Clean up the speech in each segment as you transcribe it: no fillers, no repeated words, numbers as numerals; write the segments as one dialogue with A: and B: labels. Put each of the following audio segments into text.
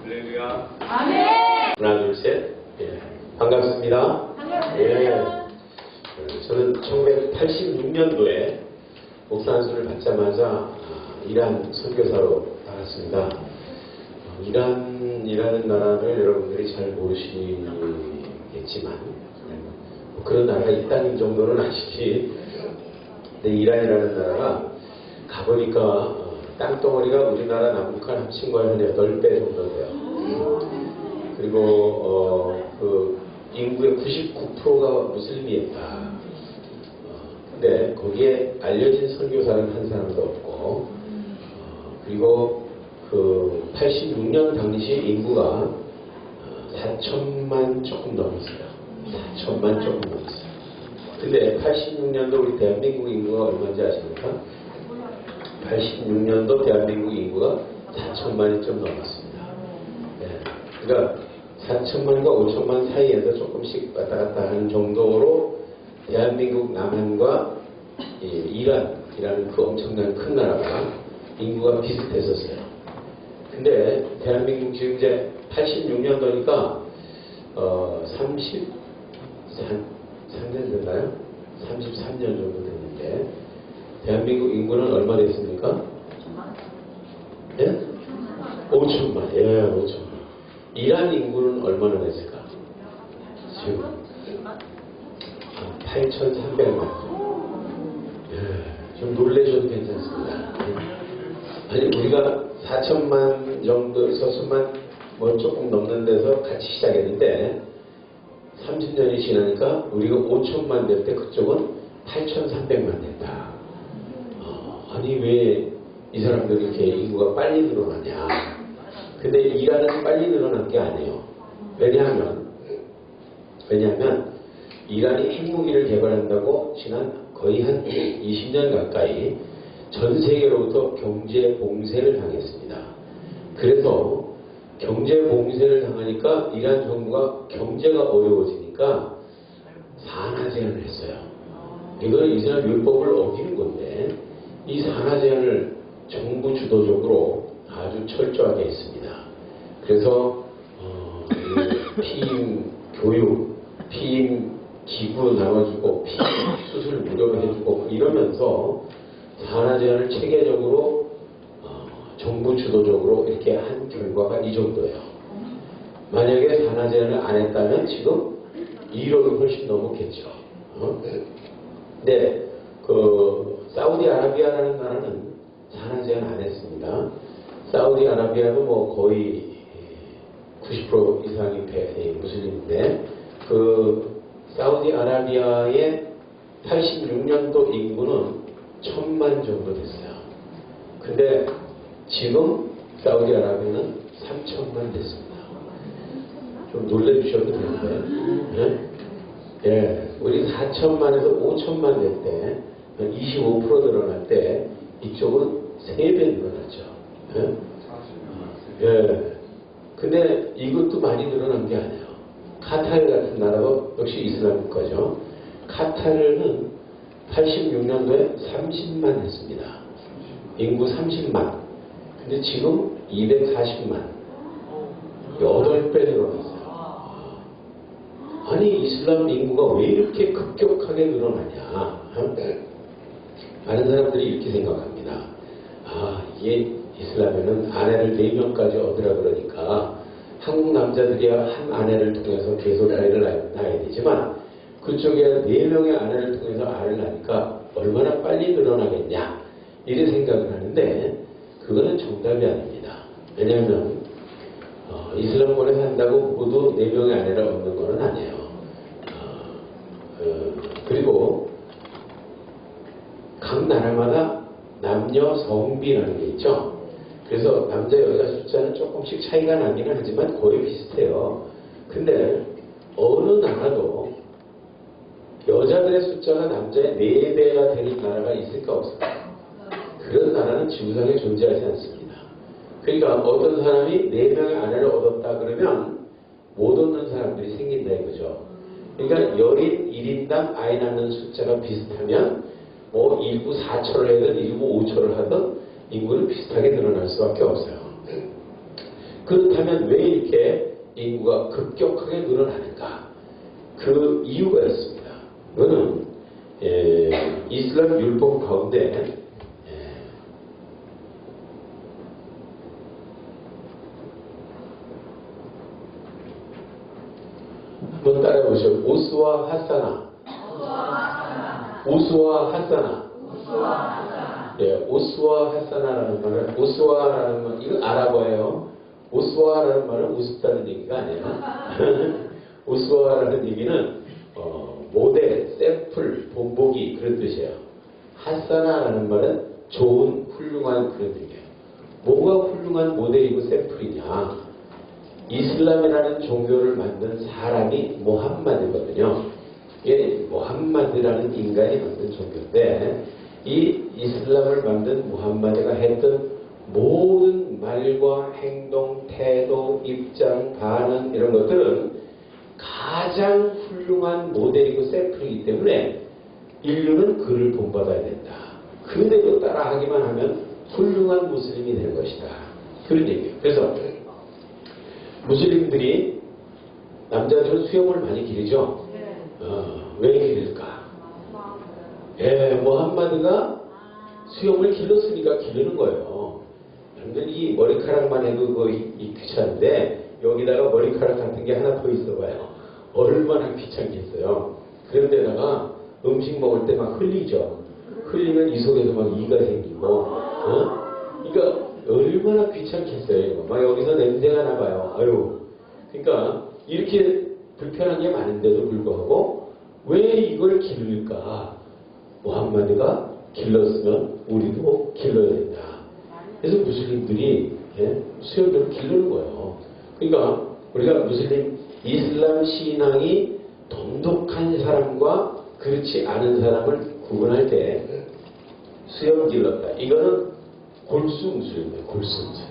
A: 할렐루야.
B: 아멘.
C: 하나, 둘, 셋. 예. 반갑습니다.
B: 반갑습니다.
C: 저는 1986년도에 목사 안수를 받자마자 이란 선교사로 나갔습니다. 이란이라는 나라를 여러분들이 잘 모르시겠지만 그런 나라가 있다는 정도는 아시지. 근데 이란이라는 나라가 가보니까 땅덩어리가 우리나라 남북한 합친 거에 한 8배 정도 돼요. 그리고 그 인구의 99%가 무슬림이었다. 근데 거기에 알려진 선교사는 한 사람도 없고, 그리고 그 86년 당시 인구가 4천만 조금 넘었어요. 4천만 조금 넘었어요. 근데 86년도 우리 대한민국 인구가 얼마인지 아십니까? 86년도 대한민국 인구가 4천만이 좀 넘었습니다. 네. 그러니까 4천만과 5천만 사이에서 조금씩 왔다 갔다 하는 정도로 대한민국 남한과 이란이라는 그 엄청난 큰 나라가 인구가 비슷했었어요. 근데 대한민국 지금 이제 86년도니까 33년 됐나요? 33년 정도 됐는데 대한민국 인구는 얼마 됐습니까? 5천만. 예? 5천만. 예, 5천만. 이란 인구는 얼마나 됐을까? 지금 8,300만. 예, 좀 놀라셔도 괜찮습니다. 아니 우리가 4천만 정도, 4천만 뭐 조금 넘는 데서 같이 시작했는데 30년이 지나니까 우리가 5천만 될 때 그쪽은 8,300만 됐다. 아니 왜 이 사람들이 이렇게 인구가 빨리 늘어나냐. 근데 이란은 빨리 늘어난 게 아니에요. 왜냐하면 이란이 핵무기를 개발한다고 지난 거의 한 20년 가까이 전 세계로부터 경제 봉쇄를 당했습니다. 그래서 경제 봉쇄를 당하니까 이란 정부가 경제가 어려워지니까 산하 제한을 했어요. 이거는 이스라엘 율법을 어기는 건데 이 산하 제한을 정부 주도적으로 아주 철저하게 했습니다. 그래서 피임 교육, 피임 기구 나눠주고 피임 수술 무료로 해주고 이러면서 산하 제한을 체계적으로 정부 주도적으로 이렇게 한 결과가 이 정도예요. 만약에 산하 제한을 안 했다면 지금 1억이 훨씬 넘었겠죠. 근데 그 사우디아라비아라는 나라는 산하 제한 안 했습니다. 사우디아라비아도 뭐 거의 90% 이상이 무슬림인데 그 사우디아라비아의 86년도 인구는 1,000만 정도 됐어요. 근데 지금 사우디아라비아는 3천만 됐습니다. 좀 놀래주셔도 되는데, 네? 예, 우리 4천만에서 5천만 될 때, 25% 늘어날 때, 이쪽은 3배 늘어났죠. 예? 예. 근데 이것도 많이 늘어난 게 아니에요. 카타르 같은 나라도 역시 이슬람 국가죠. 카타르는 86년도에 30만 했습니다. 인구 30만. 근데 지금 240만. 8배 늘어났어요. 아니 이슬람 인구가 왜 이렇게 급격하게 늘어나냐. 많은 사람들이 이렇게 생각합니다. 이게 이슬람에는 아내를 4명까지 얻으라 그러니까 한국 남자들이야 한 아내를 통해서 계속 아이를 낳아야 되지만 그쪽에 4명의 아내를 통해서 아이를 낳으니까 얼마나 빨리 늘어나겠냐 이런 생각을 하는데 그거는 정답이 아닙니다. 왜냐하면 이슬람권에 산다고 모두 4명의 아내를 얻는 것은 아니에요. 그리고 각 나라마다 남녀 성비라는 게 있죠. 그래서 남자 여자 숫자는 조금씩 차이가 나기는 하지만 거의 비슷해요. 근데 어느 나라도 여자들의 숫자가 남자의 4배가 되는 나라가 있을까 없을까? 그런 나라는 지구상에 존재하지 않습니다. 그러니까 어떤 사람이 4명의 아내를 얻었다 그러면 못 얻는 사람들이 생긴다 이거죠. 그러니까 여인 1인당 아이 낳는 숫자가 비슷하면 뭐 일부 4초를 하든 일부 5초를 하든 인구는 비슷하게 늘어날 수밖에 없어요. 그렇다면 왜 이렇게 인구가 급격하게 늘어나는가? 그 이유가 있습니다. 그거는 이슬람 율법 가운데 한번 따라해보시죠. 우스와 하사나. 우스와 하사나. 예, 우스와 하사나라는 말은, 우스와라는 말, 이거 아랍어예요. 우스와라는 말은 우습다는 얘기가 아니에요. 우스와라는 얘기는 모델, 샘플, 본보기 그런 뜻이에요. 하사나라는 말은 좋은, 훌륭한 그런 얘기예요. 뭐가 훌륭한 모델이고 샘플이냐? 이슬람이라는 종교를 만든 사람이 모함마드거든요. 이게 모함마드라는 인간이 만든 종교인데 이 이슬람을 만든 모함마드가 했던 모든 말과 행동, 태도, 입장, 반응 이런 것들은 가장 훌륭한 모델이고 샘플이기 때문에 인류는 그를 본받아야 된다. 그대로 따라하기만 하면 훌륭한 무슬림이 되는 것이다. 그런 얘기예요. 그래서 무슬림들이 남자들은 수염을 많이 기르죠. 왜 기를까? 예, 모함마드가 수염을 길렀으니까 기르는 거예요. 여러분들 이 머리카락만 해도 그거 귀찮은데 여기다가 머리카락 같은 게 하나 더 있어봐요. 얼마나 귀찮겠어요. 그런데다가 음식 먹을 때 막 흘리죠. 흘리면 이 속에서 막 이가 생기고, 그러니까 얼마나 귀찮겠어요. 이거. 막 여기서 냄새가 나봐요. 아유. 그러니까 이렇게 불편한 게 많은데도 불구하고 왜 이걸 기를까? 모함마드가 길렀으면 우리도 길러야 된다. 그래서 무슬림들이 수염들을 기르는 거예요. 그러니까 우리가 무슬림 이슬람 신앙이 돈독한 사람과 그렇지 않은 사람을 구분할 때 수염 길렀다. 이거는 골수 무슬림이에요. 골수 무슬림.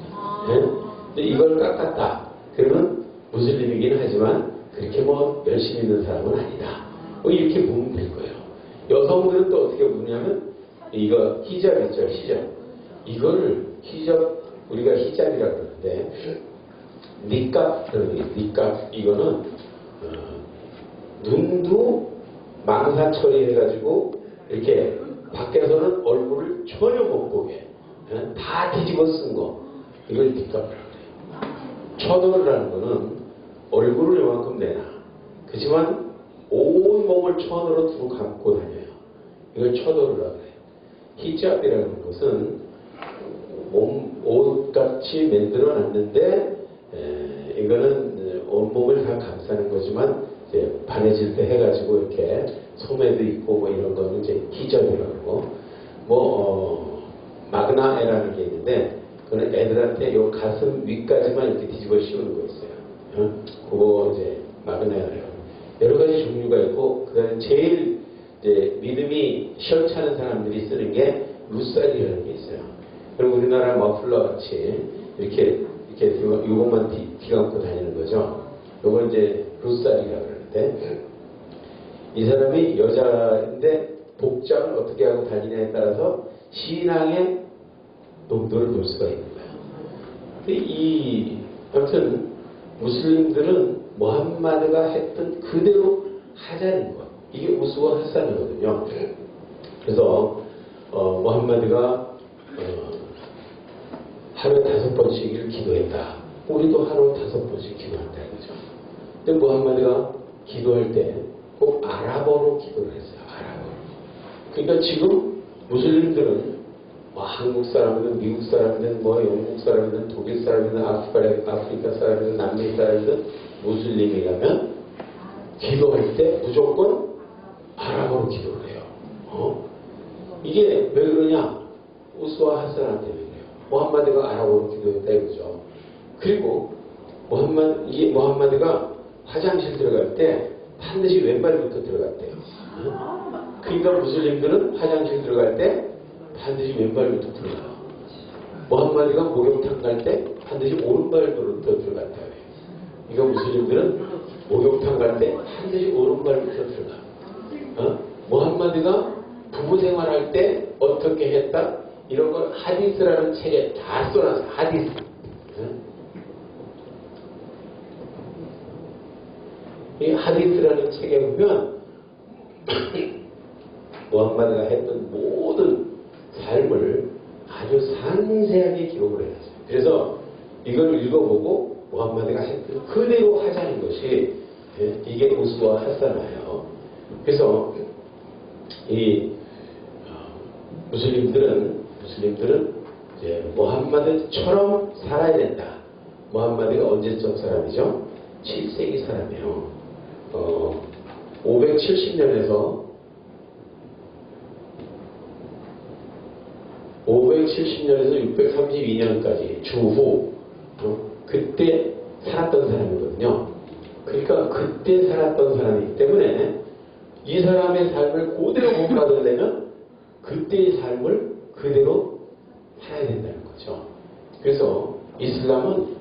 C: 근데 이걸 깎았다. 그러면 무슬림이긴 하지만 그렇게 뭐 열심히 있는 사람은 아니다. 뭐 이렇게 보면 될 거예요. 여성들은 또 어떻게 보냐면 이거 히잡 있죠. 히잡. 이거를 히잡 우리가 히잡이라고 그러는데 니캅 그러는 게 니캅 이거는 눈도 망사 처리해가지고 이렇게 밖에서는 얼굴을 전혀 못 보게 다 뒤집어 쓴 거 이걸 니캅이라고 그래요. 천으로라는 거는 얼굴을 요만큼 내놔. 그렇지만 온 몸을 천으로 두고 감고 다녀요. 이걸 천으로라고 해요. 히잡이라는 것은 옷같이 만들어 놨는데 이거는 온몸을 다 감싸는 거지만 이제 바느질 때 해가지고 이렇게 소매도 있고 뭐 이런 거는 이제 히잡이라고 하고 마그나에라는 게 있는데 그거는 애들한테 요 가슴 위까지만 이렇게 뒤집어 씌우는 거 있어요. 그거 이제 마그나에라고 여러 가지 종류가 있고 그다음에 제일 이제 믿음이 시원찮은 사람들이 쓰는 게 루살이라는 게 있어요. 그리고 우리나라 머플러 같이 이렇게 요것만 뒤감고 다니는 거죠. 요걸 이제 루살이라고 그러는데 이 사람이 여자인데 복장을 어떻게 하고 다니냐에 따라서 신앙의 농도를 볼 수가 있는 거예요. 아무튼 무슬림들은 모함마드가 했던 그대로 하자는 것. 이게 우스와 하산이거든요. 그래서 모함마드가 하루에 5번씩을 기도했다. 우리도 하루에 5번씩 기도한다 이거죠. 근데 모함마드가 기도할 때 꼭 아랍어로 기도를 했어요. 아랍어로. 그러니까 지금 무슬림들은 뭐 한국 사람이든 미국 사람이든 뭐 영국 사람이든 독일 사람이든 아프리카 사람이든 남미 사람이든 무슬림이라면 기도할 때 무조건 아랍어로 기도를 해요. 이게 왜 그러냐? 우스와 하산한테 왜 그래요? 모함마드가 아랍어로 기도했다 이거죠. 그리고 모함마드가 화장실 들어갈 때 반드시 왼발부터 들어갔대요. 그러니까 무슬림들은 화장실 들어갈 때 반드시 왼발부터 들어가요. 모함마드가 목욕탕 갈 때 반드시 오른발부터 들어갔대요. 그러니까 무슬림들은 목욕탕 갈 때 반드시 오른발부터 들어가. 모함마드가 부부 생활할 때 어떻게 했다? 이런 걸 하디스라는 책에 다 써놨어요. 하디스. 이 하디스라는 책에 보면 무함마드가 했던 모든 삶을 아주 상세하게 기록을 해놨어요. 그래서 이걸 읽어보고 무함마드가 했던 그대로 하자는 것이 이게 우스와 하사나예요. 그래서 이 무슬림들은 이제 무함마드처럼 살아야 된다. 무함마드가 언제적 사람이죠? 7세기 사람이에요. 570년에서 632년까지 주후 그때 살았던 사람이거든요. 그러니까 그때 살았던 사람이기 때문에 이 사람의 삶을 그대로 본받으려면 그때의 삶을 그대로 살아야 된다는 거죠. 그래서 이슬람은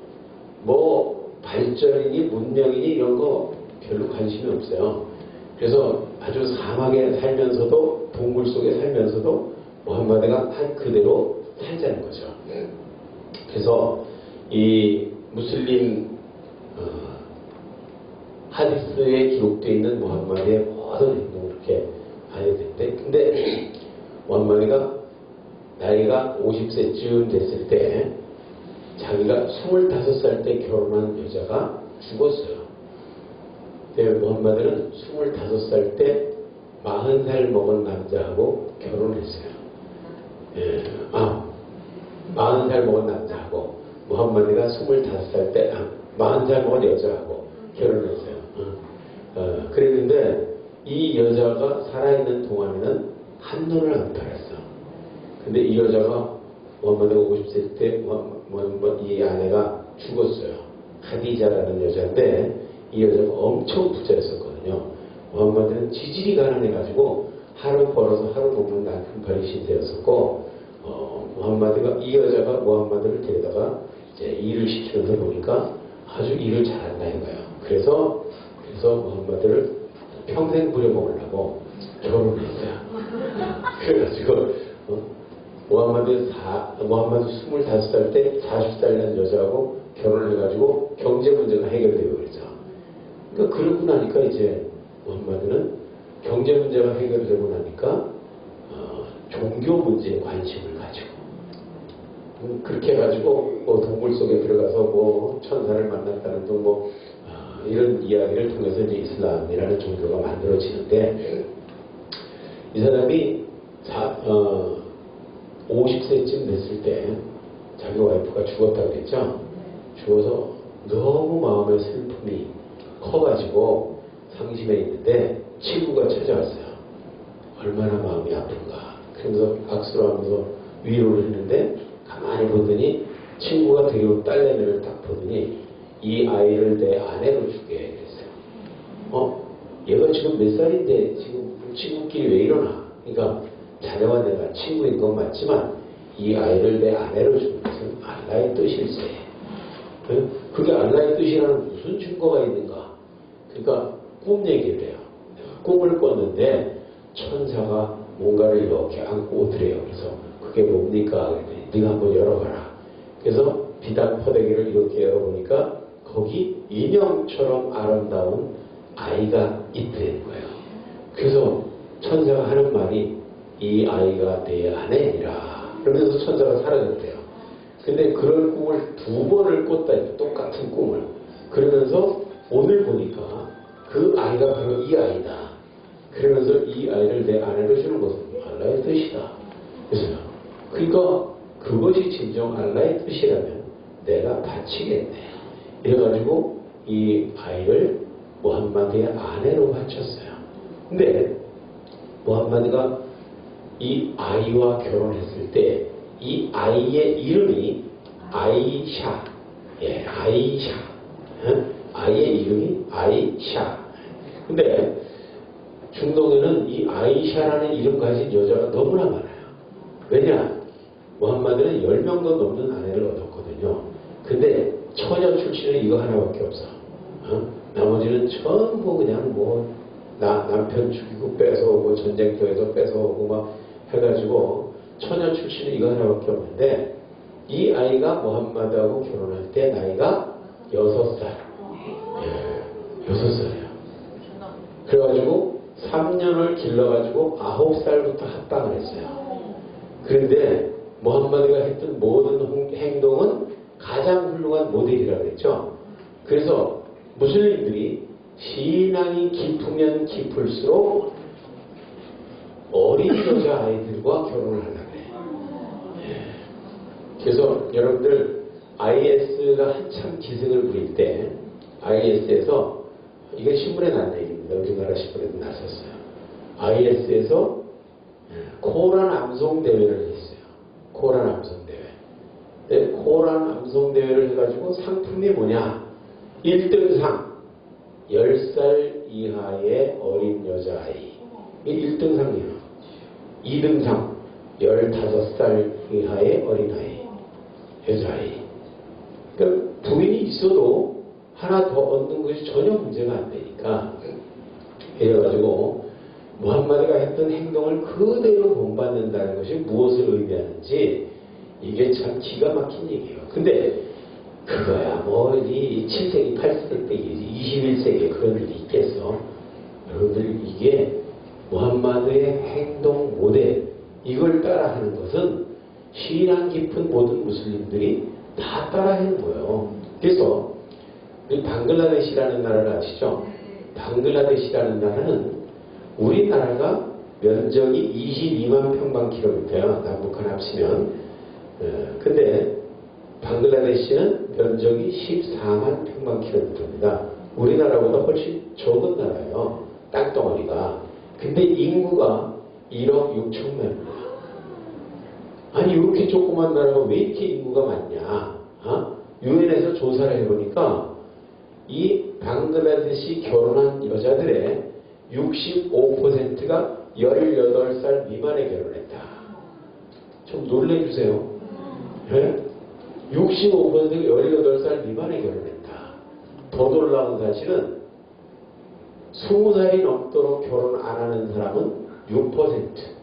C: 뭐 발전이니 문명이니 이런 거 별로 관심이 없어요. 그래서 아주 사막에 살면서도 동굴 속에 살면서도 무함마드가 한 그대로 살자는 거죠. 그래서 이 무슬림 하디스에 기록되어 있는 무함마드의 모든 행동을 이렇게 봐야 되는데, 근데 무함마드가 나이가 50세쯤 됐을 때 자기가 25살 때 결혼한 여자가 죽었어요. 무함마드는 25살 때 40살 먹은 남자하고 결혼했어요. 40살 먹은 남자하고 무함마드가 25살 때 40살 먹은 여자하고 결혼했어요. 그랬는데 이 여자가 살아있는 동안에는 한눈을 안 팔았어. 근데 이 여자가 무함마드가 50세 때 이 아내가 죽었어요. 하디자라는 여자인데 이 여자가 엄청 부자였었거든요. 무함마드는 지질이 가난해가지고 하루 벌어서 하루 먹는 난금팔이 신세였었고, 무함마드가 이 여자가 무함마드를 데려다가 이제 일을 시키면서 보니까 아주 일을 잘한다 이거예요. 그래서 무함마드를 평생 부려먹으려고 결혼을 했어요. 그래가지고 무함마드 25살 때 40살 난 여자하고 결혼을 해가지고 경제 문제가 해결되고 그랬죠. 그러니까 그러고 나니까 이제 무함마드는 경제 문제가 해결되고 나니까 종교 문제에 관심을 가지고 그렇게 해가지고 동굴 속에 들어가서 천사를 만났다는 등 이런 이야기를 통해서 이제 이슬람이라는 종교가 만들어지는데, 이 사람이 50세쯤 됐을 때 자기 와이프가 죽었다고 그랬죠. 죽어서 너무 마음의 슬픔이 커가지고 상심해 있는데 친구가 찾아왔어요. 얼마나 마음이 아픈가. 그러면서 악수를 하면서 위로를 했는데 가만히 보더니 친구가 데려온 딸내미를 딱 보더니 이 아이를 내 아내로 주게 그랬어요. 얘가 지금 몇 살인데 지금 친구끼리 왜 이러나. 그러니까 자네와 내가 친구인 건 맞지만 이 아이를 내 아내로 주는 것은 알라의 뜻일세. 그게 알라의 뜻이라는 무슨 증거가 있는가. 그러니까 꿈 얘기를 해요. 꿈을 꿨는데 천사가 뭔가를 이렇게 안고 오더래요. 그래서 그게 뭡니까? 그랬더니 네가 한번 열어봐라. 그래서 비단 포대기를 이렇게 열어보니까 거기 인형처럼 아름다운 아이가 있더라는 거예요. 그래서 천사가 하는 말이 이 아이가 내 아내니라. 그러면서 천사가 사라졌대요. 근데 그런 꿈을 2번을 꿨다. 똑같은 꿈을. 그러면서 오늘 보니까 그 아이가 바로 이 아이다. 그러면서 이 아이를 내 아내로 주는 것은 알라의 뜻이다. 그래서 그러니까 그것이 진정 알라의 뜻이라면 내가 바치겠네. 이래가지고 이 아이를 무함마드의 아내로 바쳤어요. 근데 무함마드가 이 아이와 결혼했을 때 이 아이의 이름이 아이샤. 아이샤. 아이의 이름이 아이샤. 근데 중동에는 이 아이샤라는 이름 가진 여자가 너무나 많아요. 왜냐? 무함마드는 10명도 넘는 아내를 얻었거든요. 근데 처녀 출신은 이거 하나밖에 없어. 나머지는 전부 그냥 남편 죽이고 뺏어오고 전쟁터에서 뺏어오고 막 해가지고 처녀 출신은 이거 하나밖에 없는데, 이 아이가 무함마드하고 결혼할 때 나이가 6살. 6살이에요. 3년을 길러가지고 9살부터 합방을 했어요. 그런데 무함마드가 했던 모든 행동은 가장 훌륭한 모델이라고 했죠. 그래서 무슬림들이 신앙이 깊으면 깊을수록 어린 여자아이들과 결혼을 하려고 해요. 그래서 여러분들 IS가 한참 기승을 부릴 때 IS에서 이게 신문에 난 얘기입니다. 우리나라 신문에도 났었어요. IS에서 코란 암송 대회를 했어요. 코란 암송 대회. 코란 암송 대회를 해가지고 상품이 뭐냐? 1등상 10살 이하의 어린 여자아이. 이게 1등상이에요. 2등상 15살 이하의 어린아이. 여자아이. 그러니까 부인이 있어도 하나 더 얻는 것이 전혀 문제가 안 되니까. 이래가지고 무함마드가 했던 행동을 그대로 본받는다는 것이 무엇을 의미하는지 이게 참 기가 막힌 얘기예요. 근데 그거야 뭐 이 7세기 8세기 21세기에 그런 일이 있겠어. 여러분들 이게 무함마드의 행동 모델 이걸 따라하는 것은 신앙 깊은 모든 무슬림들이 다 따라하는 거예요. 그래서 우리 방글라데시라는 나라를 아시죠? 방글라데시라는 나라는 우리나라가 면적이 22만 평방킬로미터야. 남북한 합치면. 근데 방글라데시는 면적이 14만 평방킬로미터입니다. 우리나라보다 훨씬 적은 나라예요. 땅덩어리가. 근데 인구가 1억 6천만입니다. 아니 이렇게 조그만 나라가 왜 이렇게 인구가 많냐? 유엔에서 조사를 해보니까 이 방글라데시 결혼한 여자들의 65%가 18살 미만에 결혼했다. 좀 놀래주세요. 네? 65%가 18살 미만에 결혼했다. 더 놀라운 사실은 20살이 넘도록 결혼 안 하는 사람은 6%.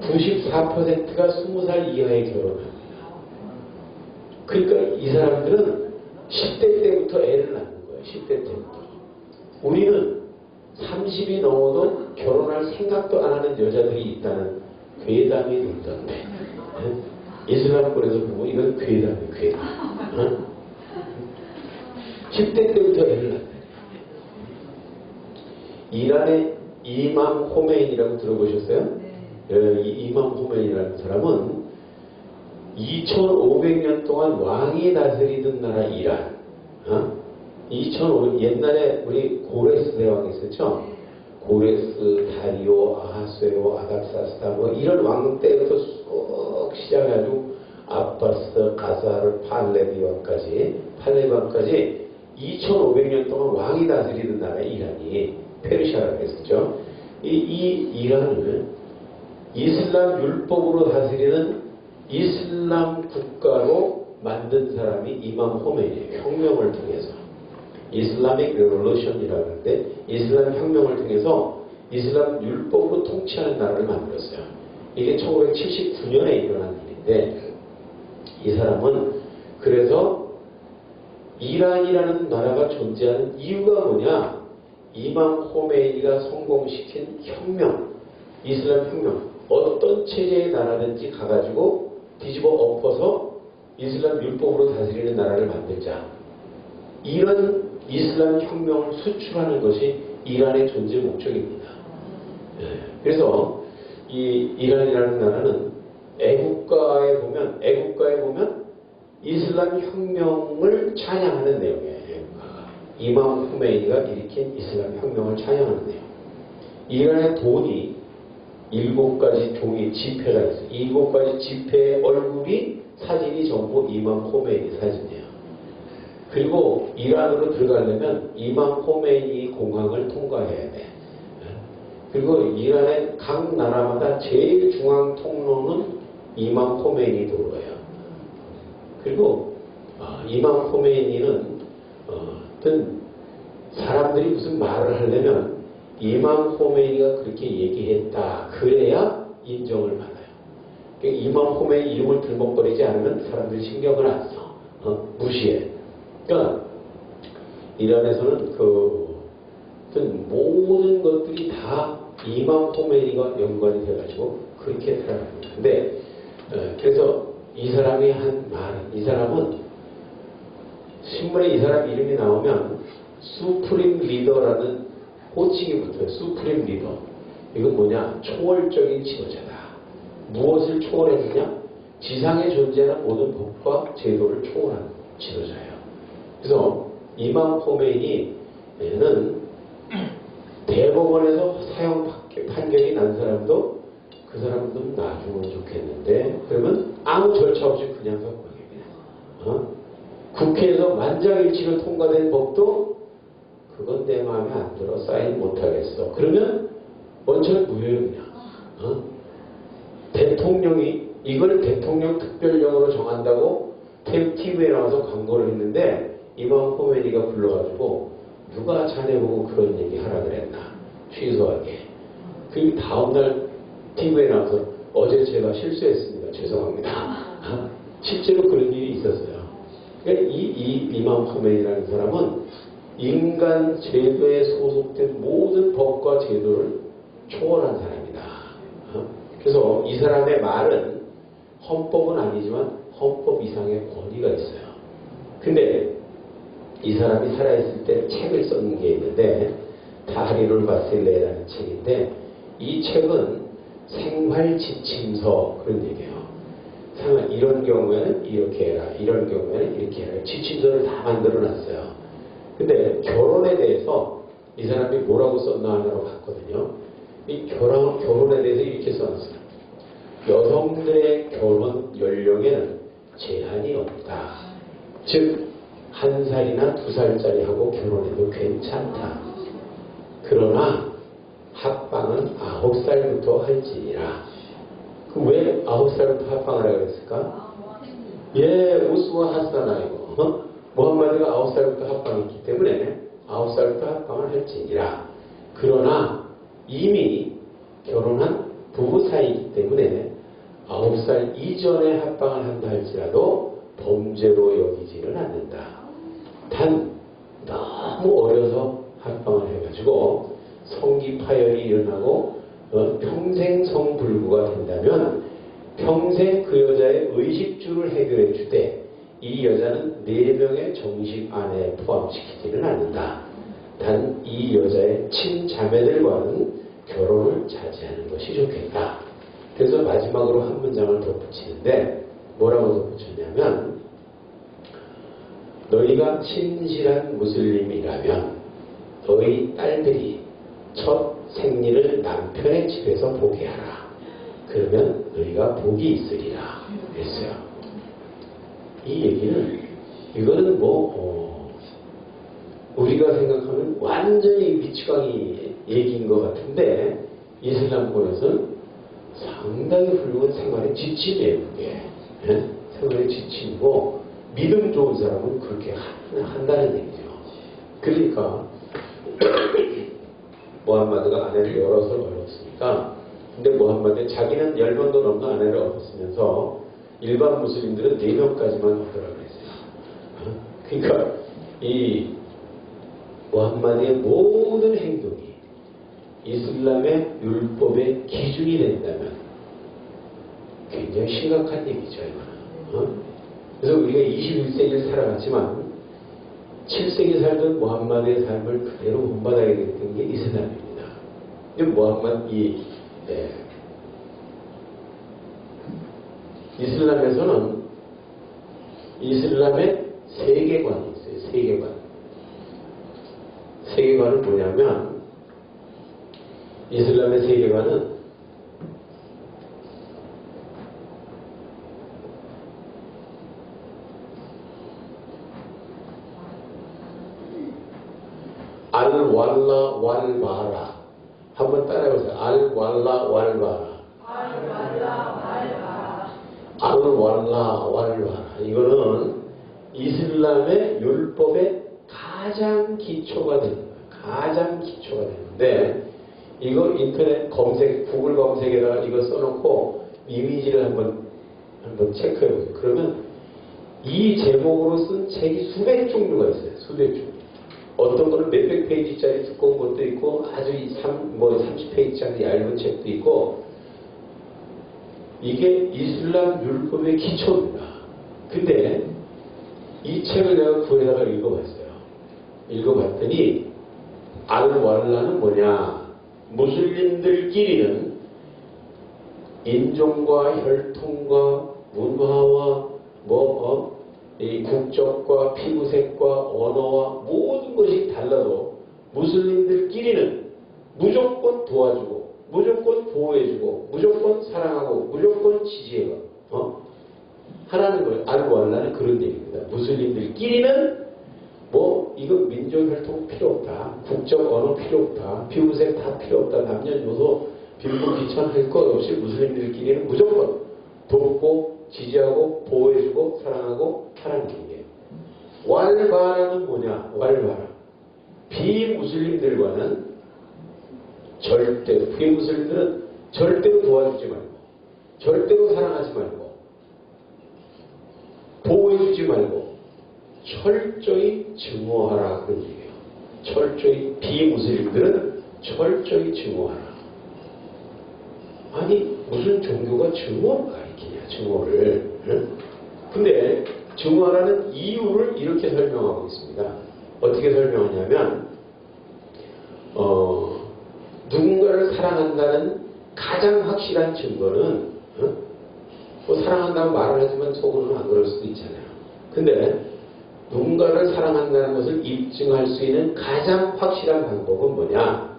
C: 94%가 20살 이하에 결혼합니다. 그러니까 이 사람들은 10대 때부터 애를 낳는 거예요. 10대 때부터. 우리는 30이 넘어도 결혼할 생각도 안 하는 여자들이 있다는 괴담이 있던데. 이슬람권에서 보면 이건 괴담이에요. 괴담. 10대 때부터 애를 낳는다. 이란의 이맘 호메인이라고 들어보셨어요? 이 이맘 호메인이라는 사람은 2500년 동안 왕이 다스리던 나라 이란. 2500 옛날에 우리 고레스 대왕 있었죠? 고레스, 다리오, 아하수에로, 아닥사스다 뭐 이런 왕 때부터 쭉 시작해가지고 아바스, 가사르, 팔레비왕까지 2500년 동안 왕이 다스리던 나라 이란이 페르시아라고 했었죠. 이 이란을 이슬람 율법으로 다스리는 이슬람 국가로 만든 사람이 이맘 호메인이에요. 혁명을 통해서. 이슬라믹 레볼루션이라고 하는데 이슬람 혁명을 통해서 이슬람 율법으로 통치하는 나라를 만들었어요. 이게 1979년에 일어난 일인데 이 사람은 그래서 이란이라는 나라가 존재하는 이유가 뭐냐? 이맘 호메이니가 성공시킨 혁명, 이슬람 혁명. 어떤 체제의 나라든지 가가지고 뒤집어 엎어서 이슬람 율법으로 다스리는 나라를 만들자. 이런 이슬람 혁명을 수출하는 것이 이란의 존재 목적입니다. 그래서 이 이란이라는 나라는 애국가에 보면 이슬람 혁명을 찬양하는 내용이에요. 애국가가. 이맘 후메이니가 일으킨 이슬람 혁명을 찬양하는 내용. 이란의 돈이 7가지 종이 지폐가 있어요. 7가지 지폐의 얼굴이 사진이 전부 이맘 호메이니 사진이에요. 그리고 이란으로 들어가려면 이맘 호메이니 공항을 통과해야 돼. 그리고 이란의 각 나라마다 제일 중앙 통로는 이맘 호메이니 도로예요. 그리고 이맘 호메이니는 어떤 사람들이 무슨 말을 하려면 이맘 호메이니가 그렇게 얘기했다. 그래야 인정을 받아요. 그러니까 이맘 호메이니 이름을 들먹거리지 않으면 사람들이 신경을 안 써. 무시해. 그러니까 이란에서는 그 어떤 모든 것들이 다 이맘 호메니가 연관이 돼가지고 그렇게 살아갑니다. 근데 그래서 이 사람이 한 말, 이 사람은 신문에 이 사람 이름이 나오면 수프림 리더라는 호칭이 붙어요. 수프림 리더. 이건 뭐냐? 초월적인 지도자다. 무엇을 초월했느냐? 지상에 존재하는 모든 법과 제도를 초월한 지도자예요. 그래서 이맘 호메이니는 대법원에서 사형 판결이 난 사람도 그 사람도 놔주면 좋겠는데 그러면 아무 절차 없이 그냥 석방입니다. 국회에서 만장일치로 통과된 법도 그건 내 마음에 안 들어 사인 못하겠어. 그러면 원천 무효예요 그냥. 대통령이 이걸 대통령 특별령으로 정한다고 TV에 나와서 광고를 했는데 이맘 호메니가 불러가지고 누가 자네 보고 그런 얘기 하라 그랬나 취소하게. 그 다음날 TV에 나와서 어제 제가 실수했습니다. 죄송합니다. 실제로 그런 일이 있었어요. 그러니까 이맘 호메니라는 사람은 인간 제도에 소속된 모든 법과 제도를 초월한 사람이다. 그래서 이 사람의 말은 헌법은 아니지만 헌법 이상의 권위가 있어요. 근데 이 사람이 살아있을 때 책을 썼는 게 있는데 다하리룰 바실레라는 책인데 이 책은 생활 지침서 그런 얘기예요. 생활 이런 경우에는 이렇게 해라. 이런 경우에는 이렇게 해라. 지침서를 다 만들어놨어요. 근데 결혼에 대해서 이 사람이 뭐라고 썼나 하나로 봤거든요. 이 결혼에 대해서 이렇게 써놨어요. 여성들의 결혼 연령에는 제한이 없다. 즉, 1살이나 2살짜리하고 결혼해도 괜찮다. 그러나 합방은 9살부터 할지니라. 왜 9살부터 합방을 하라고 했을까? 예, 우스와 하사나 이거. 무함마드가 9살부터 합방했기 때문에 9살부터 합방을 할지니라. 그러나 이미 결혼한 부부 사이이기 때문에 9살 이전에 합방을 한다 할지라도 범죄로 여기지는 않는다. 단 너무 어려서 합방을 해가지고 성기 파열이 일어나고 평생 성불구가 된다면 평생 그 여자의 의식주를 해결해 주되 이 여자는 4명의 정식 아내에 포함시키지는 않는다. 단 이 여자의 친자매들과는 결혼을 자제하는 것이 좋겠다. 그래서 마지막으로 한 문장을 덧붙이는데 뭐라고 덧붙였냐면 너희가 진실한 무슬림이라면 너희 딸들이 첫 생리를 남편의 집에서 보게 하라. 그러면 너희가 복이 있으리라. 그랬어요. 이 얘기는 이거는 우리가 생각하면 완전히 미치광이 얘기인 것 같은데 이슬람권에서는 상당히 훌륭한 생활의 지침이에요. 그게. 네? 생활의 지침이고 믿음 좋은 사람은 그렇게 한다는 얘기죠. 그러니까 무함마드가 아내를 여럿을 얻었으니까 근데 무함마드 자기는 10명도 넘는 아내를 얻었으면서 일반 무슬림들은 4명까지만 얻으라고 했어요. 그러니까 이 무함마드의 모든 행동이 이슬람의 율법의 기준이 된다면 굉장히 심각한 얘기죠. 이거는. 그래서 우리가 21세기를 살아갔지만 7세기 살던 무함마드의 삶을 그대로 본받아야 됐던 게 이슬람입니다. 이슬람에서는 이슬람의 세계관이 있어요. 세계관. 세계관은 뭐냐면 이슬람의 세계관은 알왈라 왈바라. 한번 따라해보세요. 알왈라 왈바라. 알왈라 왈바라. 이거는 이슬람의 율법의 가장 기초가 되는 거예요. 가장 기초가 되는데 이거 인터넷 검색, 구글 검색에다가 이거 써놓고 이미지를 한번 체크해보세요. 그러면 이 제목으로 쓴 책이 수백 종류가 있어요. 수백 종류. 어떤 거는 몇백 페이지짜리 두꺼운 것도 있고 아주 30페이지짜리 얇은 책도 있고 이게 이슬람 율법의 기초입니다. 근데 이 책을 내가 구해다가 읽어봤어요. 읽어봤더니 알왈라는 뭐냐? 무슬림들끼리는 인종과 혈통과 문화와 이 국적과 피부색과 언어와 모든 것이 달라도 무슬림들끼리는 무조건 도와주고 무조건 보호해주고 무조건 사랑하고 무조건 지지해가 하라는 거예요. 알왈라는 그런 얘기입니다. 무슬림들끼리는 이거 민족 혈통 필요 없다. 국적 언어 필요 없다. 피부색 다 필요 없다. 남녀노소 빈부 귀천할 것 없이 무슬림들끼리는 무조건 돕고 지지하고 보호해주고 사랑하고 하라는 얘기예요. 왈바라는 뭐냐? 왈바라. 비무슬림들과는 비무슬림들은 절대로 도와주지 말고 절대로 사랑하지 말고 보호해주지 말고 철저히 증오하라 그런 얘기예요. 철저히 비무슬림들은 철저히 증오하라. 아니 무슨 종교가 증오를 가리키냐 증오를. 근데 증오하라는 이유를 이렇게 설명하고 있습니다. 어떻게 설명하냐면 누군가를 사랑한다는 가장 확실한 증거는 사랑한다고 말을 하지만 속으로는 안 그럴 수도 있잖아요. 근데 누군가를 사랑한다는 것을 입증할 수 있는 가장 확실한 방법은 뭐냐?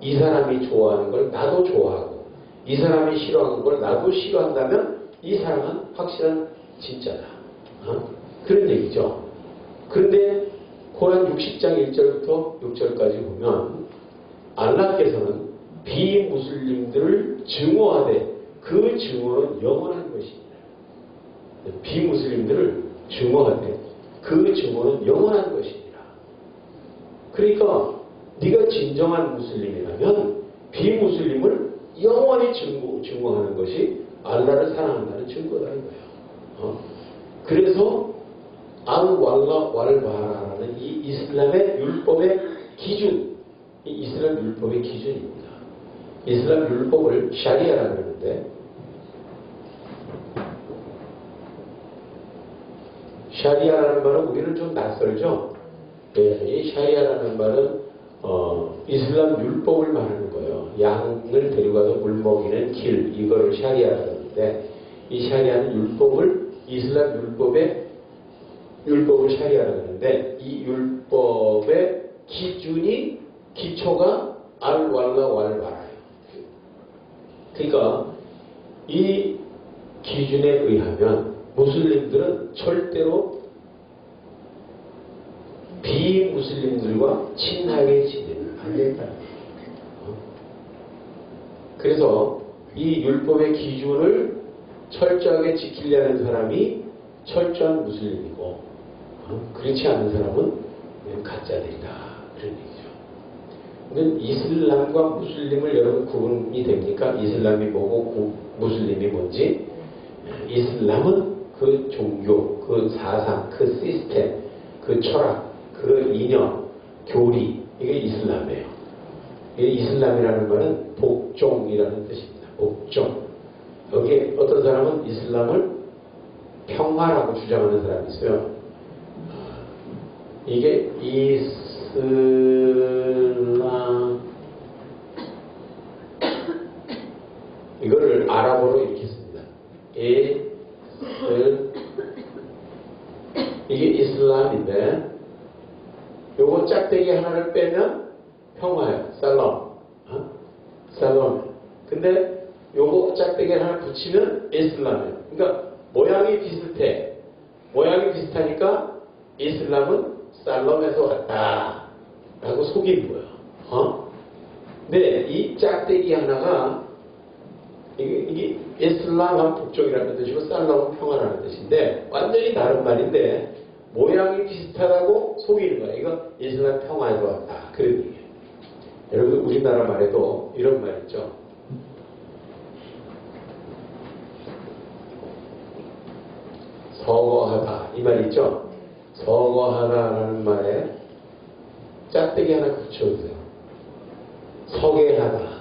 C: 이 사람이 좋아하는 걸 나도 좋아하고 이 사람이 싫어하는 걸 나도 싫어한다면 이 사랑은 확실한 진짜다. 그런 얘기죠. 그런데 코란 60장 1절부터 6절까지 보면 알라께서는 비무슬림들을 증오하되 그 증오는 영원한 것입니다. 비무슬림들을 증오하되 그 증오는 영원한 것입니다. 그러니까 네가 진정한 무슬림이라면 비무슬림을 영원히 증오하는 것이 알라를 사랑한다는 증거라는 거예요. 그래서 알왈라 왈바라라는 이 이슬람의 율법의 기준, 이 이슬람 율법의 기준입니다. 이슬람 율법을 샤리아라고 그러는데 샤리아라는 말은 우리는 좀 낯설죠. 네, 이 샤리아라는 말은 이슬람 율법을 말하는 거예요. 양을 데려가서 물 먹이는 길, 이거를 샤리아라고 하는데 이 샤리아는 이슬람 율법을 샤리아라고 하는데 이 율법의 기초가 알왈라 왈바라예요. 그러니까 이 기준에 의하면 무슬림들은 절대로 비무슬림들과 친하게 지내면 안 된다는 거예요. 그래서 이 율법의 기준을 철저하게 지키려는 사람이 철저한 무슬림이고 그렇지 않은 사람은 그냥 가짜들이다. 그런 얘기죠. 근데 이슬람과 무슬림을 여러분 구분이 됩니까? 이슬람이 뭐고 무슬림이 뭔지? 이슬람은 그 종교, 그 사상, 그 시스템, 그 철학, 그 이념, 교리, 이게 이슬람이에요. 이 이슬람이라는 말은 복종이라는 뜻입니다. 복종. 여기에 어떤 사람은 이슬람을 평화라고 주장하는 사람이 있어요. 이게 이슬람 이거를 아랍어로 이렇게 씁니다. 이게 이슬람인데 요거 짝대기 하나를 빼면 평화예요. 살롬. 살롬. 근데 요거 짝대기 하나 붙이면 이슬람이에요. 그러니까 모양이 비슷해. 모양이 비슷하니까 이슬람은 살롬에서 왔다 라고 속인 거예요. 근데 이 짝대기 하나가 이게 이슬람은 복종이라는 뜻이고 살롬은 평화라는 뜻인데 완전히 다른 말인데 모양이 비슷하다고 속이는 거야. 이거 이슬람 평화에서 왔다. 그런 얘기예요. 여러분 우리나라 말에도 이런 말 있죠. 서거하다 이 말 있죠. 서거하다라는 말에 짝대기 하나 붙여주세요. 서계하다.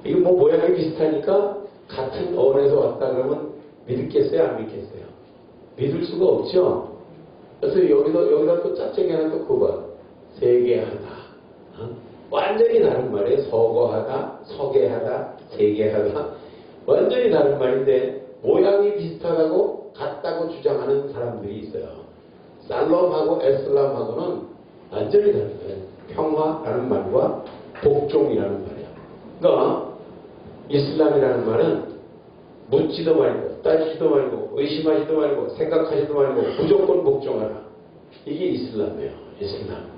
C: 이거 뭐 모양이 비슷하니까 같은 언에서 왔다 그러면 믿겠어요? 안 믿겠어요? 믿을 수가 없죠? 그래서 여기다 또 짝대기 하나 또 꼽아. 세계하다. 완전히 다른 말이에요. 서거하다, 서계하다, 세계하다. 완전히 다른 말인데 모양이 비슷하다고 같다고 주장하는 사람들이 있어요. 살롬하고 에슬람하고는 완전히 다른 거예요. 평화라는 말과 복종이라는 말이에요. 그러니까 이슬람이라는 말은 묻지도 말고 따지지도 말고 의심하지도 말고 생각하지도 말고 무조건 복종하라. 이게 이슬람이에요. 이슬람.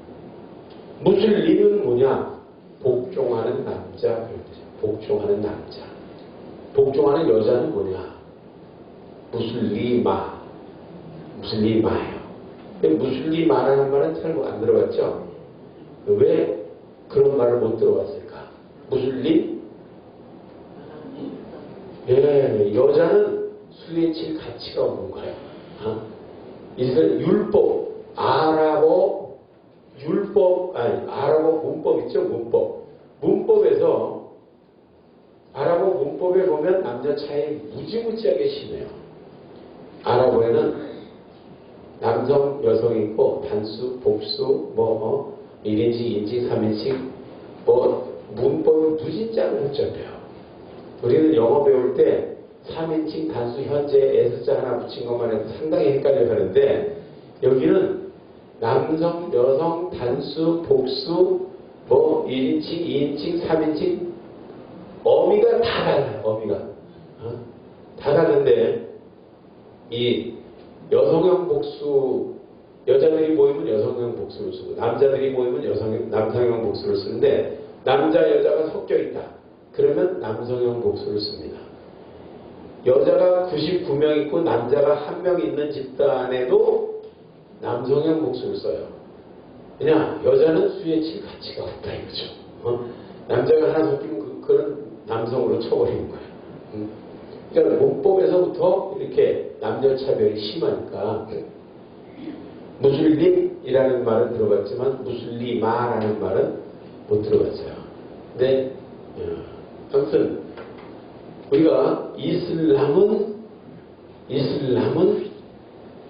C: 무슬림은 뭐냐? 복종하는 남자. 그런 거죠. 복종하는 남자. 복종하는 여자는 뭐냐? 무슬리마. 무슬리마예요. 무슬리마라는 말은 잘 안 들어봤죠? 왜 그런 말을 못 들어봤을까? 무슬림? 예, 여자는 술에 칠 가치가 없는 거예요. 이스라엘 율법, 아랍어 문법 있죠? 문법에서 아랍어 문법에 보면 남녀 차이 무지무지하게 심해요. 아랍어에는 남성, 여성이 있고 단수, 복수, 1인칭, 2인칭, 3인칭 문법이 무진장을 복잡해요. 우리는 영어 배울 때 3인칭 단수 현재 S자 하나 붙인 것만 해도 상당히 헷갈려 하는데 여기는 남성, 여성, 단수, 복수 1인칭, 2인칭, 3인칭 어미가 다 달라요. 어미가 다 다른데 이 여성형 복수 여자들이 모이면 여성형 복수를 쓰고 남자들이 모이면 남성형 복수를 쓰는데 남자 여자가 섞여 있다. 그러면 남성형 복수를 씁니다. 여자가 99명 있고 남자가 1명 있는 집단에도 남성형 복수를 써요. 그냥 여자는 수에 칠 가치가 없다 이거죠. 남자가 하나 섞이면 그건 남성으로 쳐버리는 거예요. 그러니까 문법에서부터 이렇게 남녀 차별이 심하니까 무슬림이라는 말은 들어봤지만 무슬리마라는 말은 못 들어봤어요. 근데 아무튼 우리가 이슬람은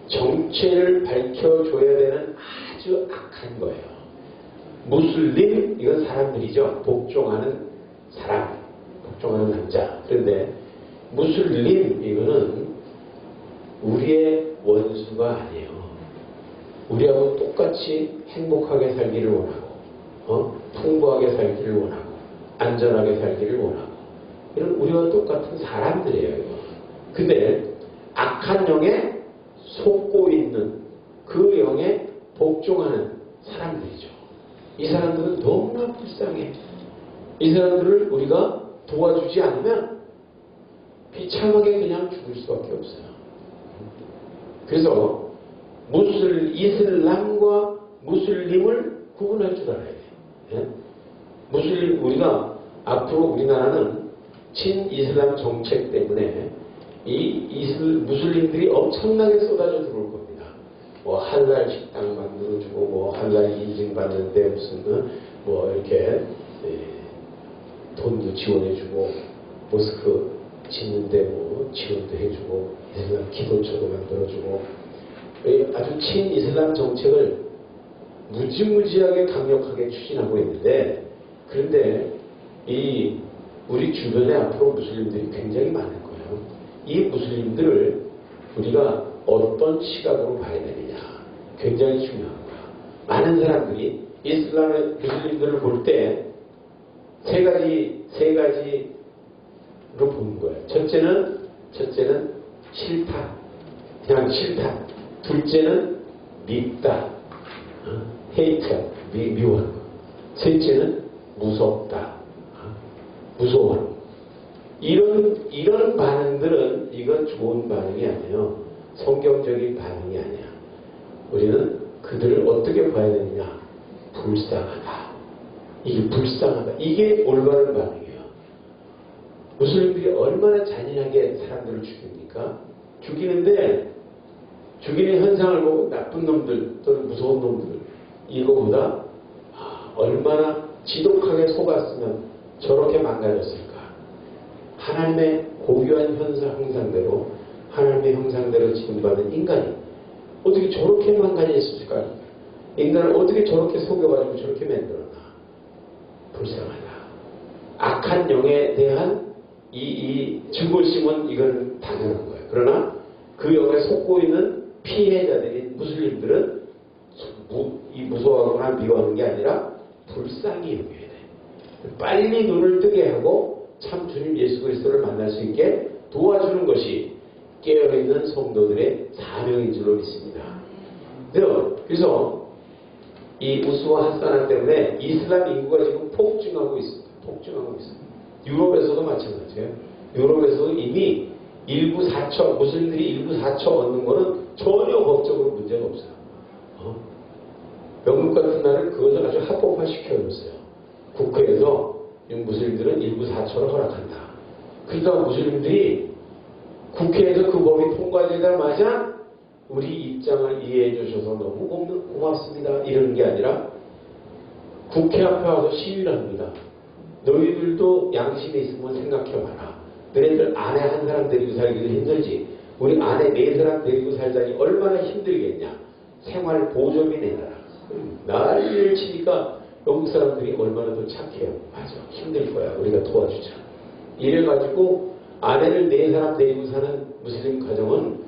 C: 정체를 밝혀줘야 되는 아주 악한 거예요. 무슬림 이건 사람들이죠. 복종하는 사람, 복종하는 남자. 그런데 무슬림 이거는 우리의 원수가 아니에요. 우리하고 똑같이 행복하게 살기를 원하고 풍부하게 살기를 원하고 안전하게 살기를 원하고 이런 우리와 똑같은 사람들이에요. 근데 악한 영에 속고 있는 그 영에 복종하는 사람들이죠. 이 사람들은 너무나 불쌍해. 이 사람들을 우리가 도와주지 않으면 비참하게 그냥 죽을 수밖에 없어요. 그래서 이슬람과 무슬림을 구분할 줄 알아야 돼요. 예? 우리가 앞으로 우리나라는 친이슬람 정책 때문에 무슬림들이 엄청나게 쏟아져 들어올 겁니다. 할랄 식당 만들어주고 할랄 인증받는데 무슨 이렇게 돈도 지원해주고 모스크 짓는데 지원도 해주고 이슬람 기도처도 만들어주고 아주 친이슬람 정책을 무지무지하게 강력하게 추진하고 있는데 그런데 우리 주변에 앞으로 무슬림들이 굉장히 많을 거예요. 이 무슬림들을 우리가 어떤 시각으로 봐야 되느냐 굉장히 중요한 거야. 많은 사람들이 이슬람의 무슬림들을 볼 때 세 가지로 보는 거예요. 첫째는 싫다. 그냥 싫다. 둘째는 밉다. 헤이트, 미워하는 거. 셋째는 무섭다. 무서워하는 거. 이런 반응들은 이건 좋은 반응이 아니에요. 성경적인 반응이 아니야. 우리는 그들을 어떻게 봐야 되느냐. 불쌍하다. 이게 불쌍하다. 이게 올바른 반응이에요. 무슬림들이 얼마나 잔인하게 사람들을 죽입니까? 죽이는데 죽이는 현상을 보고 나쁜 놈들 또는 무서운 놈들 이거보다 얼마나 지독하게 속았으면 저렇게 망가졌을까. 하나님의 고유한 형상대로 하나님의 형상대로 지음받은 인간이 어떻게 저렇게 망가졌을까. 인간을 어떻게 저렇게 속여가지고 저렇게 만들었나. 불쌍하다. 악한 영에 대한 이 증오심은 이건 당연한 거예요. 그러나 그 영에 속고 있는 피해자들인 무슬림들은 무서워하거나 미워하는 게 아니라 불쌍히 여겨야 돼. 빨리 눈을 뜨게 하고 참 주님 예수 그리스도를 만날 수 있게 도와주는 것이 깨어있는 성도들의 사명인 줄로 믿습니다. 그래서 이 우스와 하사나 때문에 이슬람 인구가 지금 폭증하고 있습니다. 폭증하고 있습니다. 유럽에서도 마찬가지예요. 유럽에서도 이미 일부 사처, 무슬림들이 일부 사처 얻는 거는 전혀 법적으로 문제가 없어요. 영국 같은 나라는 그것을 아주 합법화 시켜줬어요. 국회에서 무슬림들은 일부 사처를 허락한다. 그러니까 무슬림들이 국회에서 그 법이 통과되자마자 우리 입장을 이해해 주셔서 너무 고맙습니다. 이러는 게 아니라 국회 앞에 와서 시위를 합니다. 너희들도 양심이 있으면 생각해봐라. 너희들 아내 한 사람 데리고 살기도 힘들지. 우리 아내 네 사람 데리고 살자니 얼마나 힘들겠냐. 생활 보조비 내놔라. 난리를 치니까 영국 사람들이 얼마나 더 착해요. 맞아. 힘들 거야. 우리가 도와주자. 이래가지고 아내를 네 사람 데리고 사는 무슬림 가정은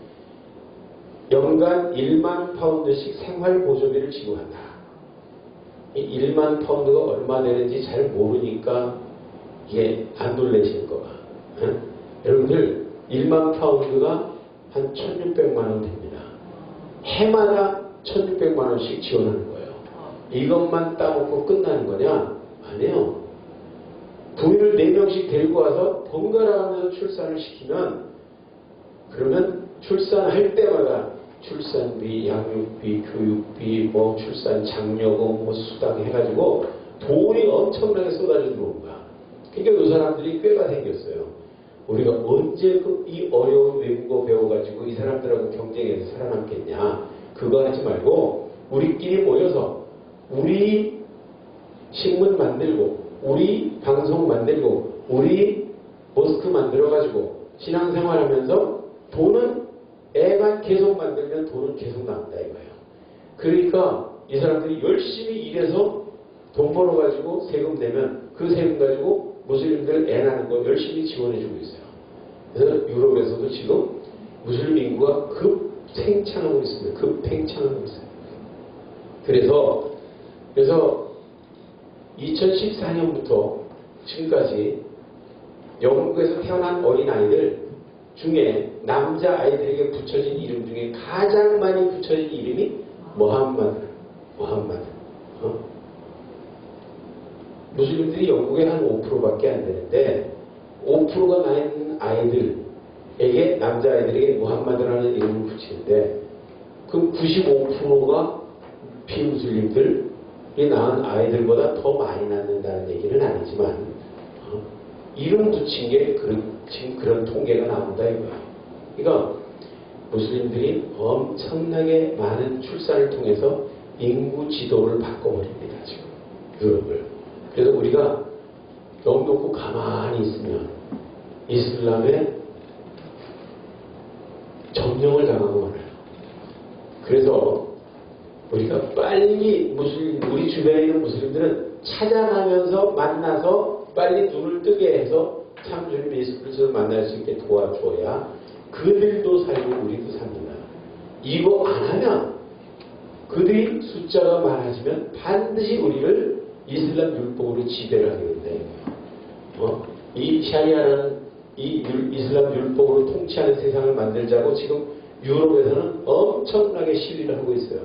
C: 연간 1만 파운드씩 생활 보조비를 지급한다. 이 1만 파운드가 얼마 되는지 잘 모르니까 이게 안 놀라시는 거가. 여러분들 1만 파운드가 한 1,600만 원 됩니다. 해마다 1,600만 원씩 지원하는 거예요. 이것만 따먹고 끝나는 거냐? 아니에요. 부인을 4명씩 데리고 와서 번갈아 가면서 출산을 시키면 그러면 출산할 때마다 출산비, 양육비, 교육비, 뭐 출산 장려금, 뭐 수당 해가지고 돈이 엄청나게 쏟아져 들어온 거야. 그러니까 그 사람들이 꾀가 생겼어요. 우리가 언제 이 어려운 외국어 배워가지고 이 사람들하고 경쟁해서 살아남겠냐. 그거 하지 말고 우리끼리 모여서 우리 신문 만들고 우리 방송 만들고 우리 모스크 만들어가지고 신앙생활하면서 돈은 애만 계속 만들면 돈은 계속 나온다 이거예요. 그러니까 이 사람들이 열심히 일해서 돈 벌어가지고 세금 내면 그 세금 가지고 무슬림들 애 낳는 거 열심히 지원해주고 있어요. 그래서 유럽에서도 지금 무슬림 인구가 급팽창하고 있습니다. 급팽창하고 있어요. 그래서 2014년부터 지금까지 영국에서 태어난 어린아이들 중에 남자 아이들에게 붙여진 이름 중에 가장 많이 붙여진 이름이 모함마드. 무슬림들이 영국의 한 5%밖에 안 되는데 5%가 나는 아이들에게 남자아이들에게 무함마드라는 이름을 붙이는데 그 95%가 비무슬림들이 낳은 아이들보다 더 많이 낳는다는 얘기는 아니지만 이름 붙인 게 지금 그런 통계가 나온다 이거예요. 그러니까 무슬림들이 엄청나게 많은 출산을 통해서 인구 지도를 바꿔버립니다. 지금 유럽을. 그래서 우리가 너무 놓고 가만히 있으면 이슬람의 점령을 당하고 말아요. 그래서 우리가 빨리 우리 주변에 있는 무슬림들은 찾아가면서 만나서 빨리 눈을 뜨게 해서 참 주님 예수 그리스도를 만날 수 있게 도와줘야 그들도 살고 우리도 삽니다. 이거 안 하면 그들이 숫자가 많아지면 반드시 우리를 이슬람 율법으로 지배를 하게 된다. 이 샤리아라는 이 이슬람 율법으로 통치하는 세상을 만들자고 지금 유럽에서는 엄청나게 시위를 하고 있어요.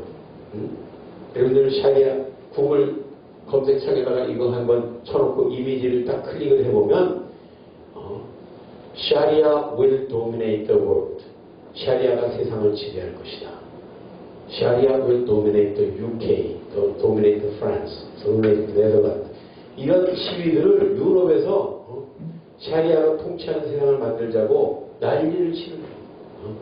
C: 여러분들 샤리아 구글 검색창에다가 이거 한번 쳐놓고 이미지를 딱 클릭을 해보면 Sharia will dominate the world. 샤리아가 세상을 지배할 것이다. Sharia will dominate the UK, dominate the France, dominate the Netherlands. 이런 시위들을 유럽에서 샤리아가 통치하는 세상을 만들자고 난리를 치는 거예요.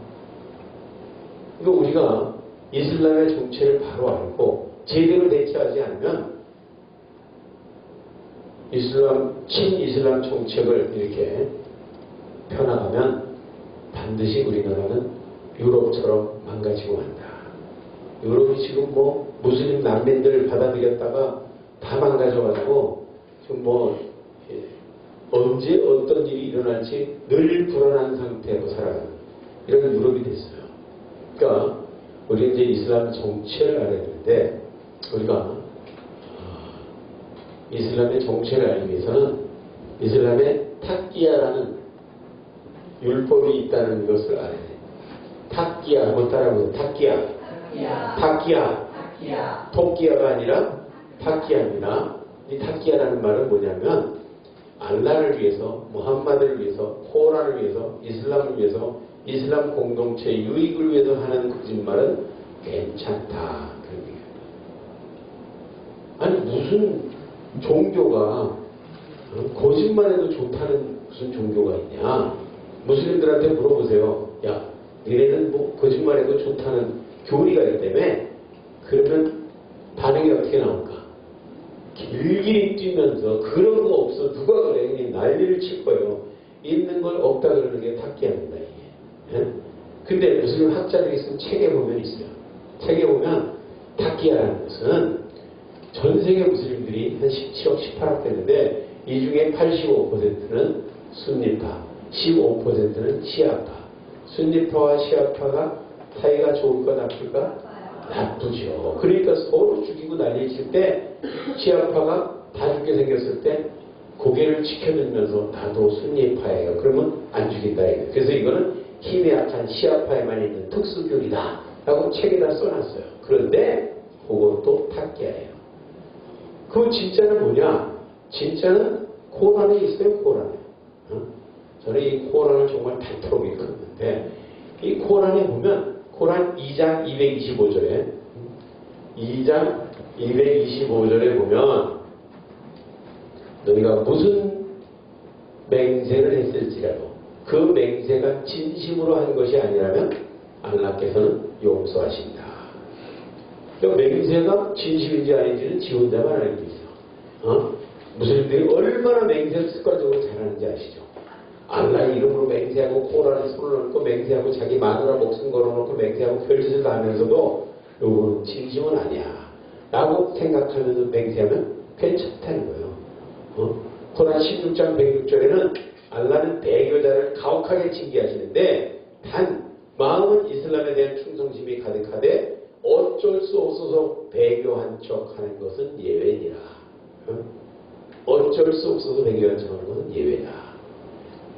C: 그러니까 우리가 이슬람의 정체를 바로 알고 제대로 대처하지 않으면 친이슬람 정책을 이렇게 펴나가면 반드시 우리나라는 유럽처럼 망가지고 만다. 유럽이 지금 뭐 무슬림 난민들 받아들였다가 다 망가져가지고 지금 뭐 언제 어떤 일이 일어날지 늘 불안한 상태로 살아가는 이런 유럽이 됐어요. 그러니까 우리 이제 이슬람 정체를 알아야 되는데 우리가 이슬람의 정체를 알기 위해서는 이슬람의 탁기야라는 율법이 있다는 것을 알아야 돼요. 탁기야, 한번 따라해보세요. 탁기야. 토끼야가 아니라 탁기야입니다. 이 탁기야라는 말은 뭐냐면 알라를 위해서, 무함마드를 위해서, 코란을 위해서, 이슬람을 위해서, 이슬람 공동체 유익을 위해서 하는 거짓말은 괜찮다. 그런 얘기예요. 아니 무슨 종교가 거짓말해도 좋다는 무슨 종교가 있냐. 무슬림들한테 물어보세요. 야, 니네는 뭐 거짓말해도 좋다는 교리가 있다며? 그러면 반응이 어떻게 나올까? 길길이 뛰면서 그런 거 없어. 누가 그래? 그냥 난리를 칠 거예요. 있는 걸 없다 그러는 게 탁기합니다. 이게. 예? 근데 무슬림 학자들이 쓴 책에 보면 있어요. 책에 보면 탁기야라는 것은 전 세계 무슬림들이 한 17억, 18억 되는데 이 중에 85%는 순니파, 15%는 시아파. 순니파와 시아파가 사이가 좋을까 나쁠까? 나쁘죠. 그러니까 서로 죽이고 난리 칠 때 시아파가 다 죽게 생겼을 때 고개를 치켜들면서 나도 순니파예요. 그러면 안 죽인다. 그래서 이거는 힘이 약한 시아파에만 있는 특수교리다 라고 책에다 써놨어요. 그런데 그것도 탁기야예요. 그 진짜는 뭐냐? 진짜는 코란에 있어요. 코란에. 저는 이 코란을 정말 닳도록 읽었는데 이 코란에 보면 코란 2장 225절에 2장 225절에 보면 너희가 무슨 맹세를 했을지라도 그 맹세가 진심으로 한 것이 아니라면 알라께서는 용서하신다. 그러니까 맹세가 진심인지 아닌지는 지 혼자만 알고 있어요. 무슬림들이 얼마나 맹세를 습관적으로 잘하는지 아시죠? 알라의 이름으로 맹세하고 코란에 손을 얹고 맹세하고 자기 마누라 목숨 걸어놓고 맹세하고 별짓을 다 하면서도 요거는 진심은 아니야 라고 생각하면서 맹세하면 괜찮다는 거예요. 코란 16장 106절에는 알라는 배교자를 가혹하게 징계하시는데 단 마음은 이슬람에 대한 충성심이 가득하되 어쩔 수 없어서 배교한 척하는 것은 예외니라. 어쩔 수 없어서 배교한 척하는 것은 예외다.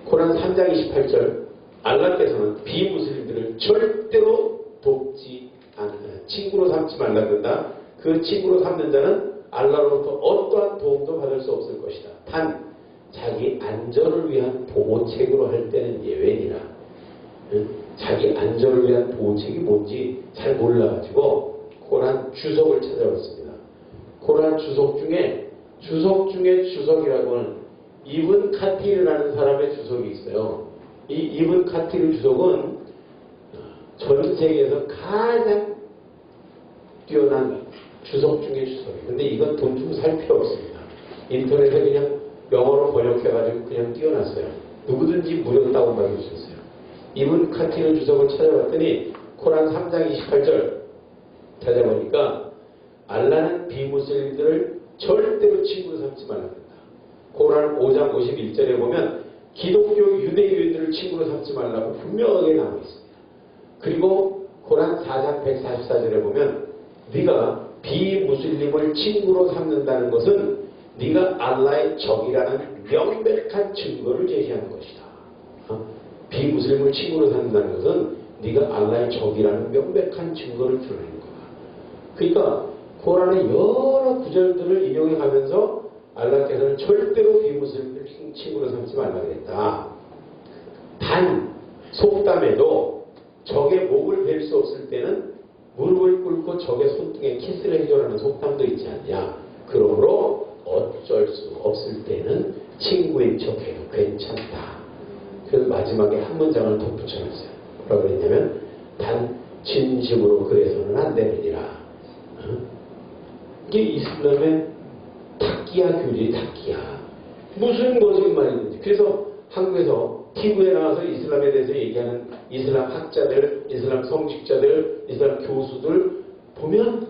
C: 코란 3장 28절 알라께서는 비무슬림들을 절대로 돕지 않는다. 친구로 삼지 말라 그런다. 그 친구로 삼는 자는 알라로부터 어떠한 도움도 받을 수 없을 것이다. 단 자기 안전을 위한 보호책으로 할 때는 예외니라. 자기 안전을 위한 보호책이 뭔지 잘 몰라가지고 코란 주석을 찾아봤습니다. 코란 주석 중에 주석이라고 하는 이븐 카티르라는 사람의 주석이 있어요. 이 이븐 카티르 주석은 전 세계에서 가장 뛰어난 주석 중에 주석이에요. 근데 이건 돈 주고 살 필요 없습니다. 인터넷에 그냥 영어로 번역해가지고 그냥 띄워놨어요. 누구든지 무료 다운받을 수 있어요. 이븐 카티르 주석을 찾아봤더니 코란 3장 28절 찾아보니까 알라는 비무슬림들을 절대로 친구로 삼지 말라. 코란 5장 51절에 보면 기독교 유대인들을 친구로 삼지 말라고 분명하게 나와 있습니다. 그리고 코란 4장 144절에 보면 네가 비무슬림을 친구로 삼는다는 것은 네가 알라의 적이라는 명백한 증거를 제시하는 것이다. 비무슬림을 친구로 삼는다는 것은 네가 알라의 적이라는 명백한 증거를 드러내는 거다. 그러니까 코란의 여러 구절들을 인용해 가면서 알라께서는 절대로 비무슬림을 친구로 삼지 말라 그랬다. 단 속담에도 적의 목을 벨 수 없을 때는 무릎을 꿇고 적의 손등에 키스를 해줘라는 속담도 있지 않냐. 그러므로 어쩔 수 없을 때는 친구인 척해도 괜찮다. 그래서 마지막에 한 문장을 덧붙여놨어요. 뭐라고 그랬냐면 단 진심으로 그래서는 안 되느니라. 이게 이슬람의 탁기야 교리 탁기야. 무슨 거짓말인지. 그래서 한국에서 TV에 나와서 이슬람에 대해서 얘기하는 이슬람 학자들, 이슬람 성직자들, 이슬람 교수들 보면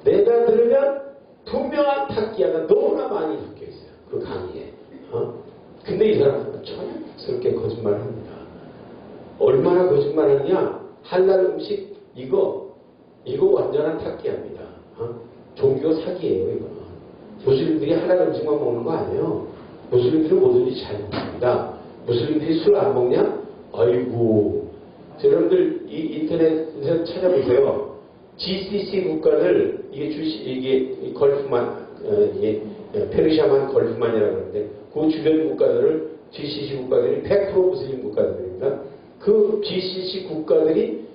C: 내가 들으면 분명한 탁기야가 너무나 많이 섞여 있어요. 그 강의에. 근데 이 사람들은 천연스럽게 거짓말을 합니다. 얼마나 거짓말하느냐? 할랄 음식 이거 완전한 탁기야입니다. 종교 사기예요. 이거는. 무슬림들이 할랄 음식만 먹는 거 아니에요. 무슬림들은 뭐든지 잘 먹습니다. 무슬림들이 술 안 먹냐? 아이고. 여러분들 이 인터넷에서 찾아보세요. GCC 국가들 이게 걸프만 이게 페르시아만 걸프만이라고 그러는데 그 주변 국가들을 GCC 국가들이 100% 무슬림 국가들입니다. 그 GCC 국가들이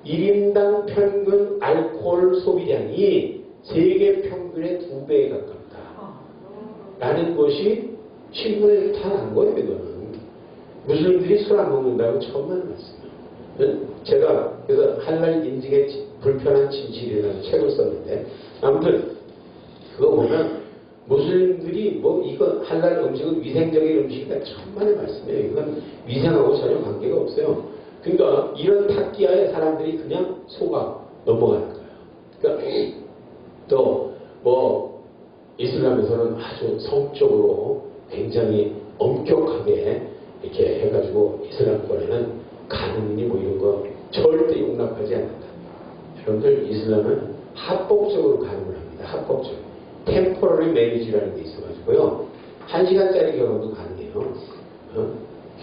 C: 1인당 평균 알코올 소비량이 세계 평균의 2배에 가깝다. 라는 것이 신문에 다 난 거예요. 이거는. 무슬림들이 술 안 먹는다고 처음 말씀이에요. 제가 그래서 할랄 인증의 불편한 진실이라는 책을 썼는데 아무튼 그거 보면 무슬림들이 뭐 이거 할랄 음식은 위생적인 음식이다 천만의 말씀이에요. 이건 위생하고 전혀 관계가 없어요. 그러니까 이런 탁기야에 사람들이 그냥 속아 넘어가는 거예요. 그러니까 또 뭐 이슬람에서는 아주 성적으로 굉장히 엄격하게 이렇게 해가지고 이슬람권에는 가늠이 뭐 이런 거 절대 용납하지 않는다. 여러분들 이슬람은 합법적으로 가늠을 합니다. 합법적으로. 템포러리 매니지라는 게 있어가지고요. 1시간짜리 결혼도 가능해요.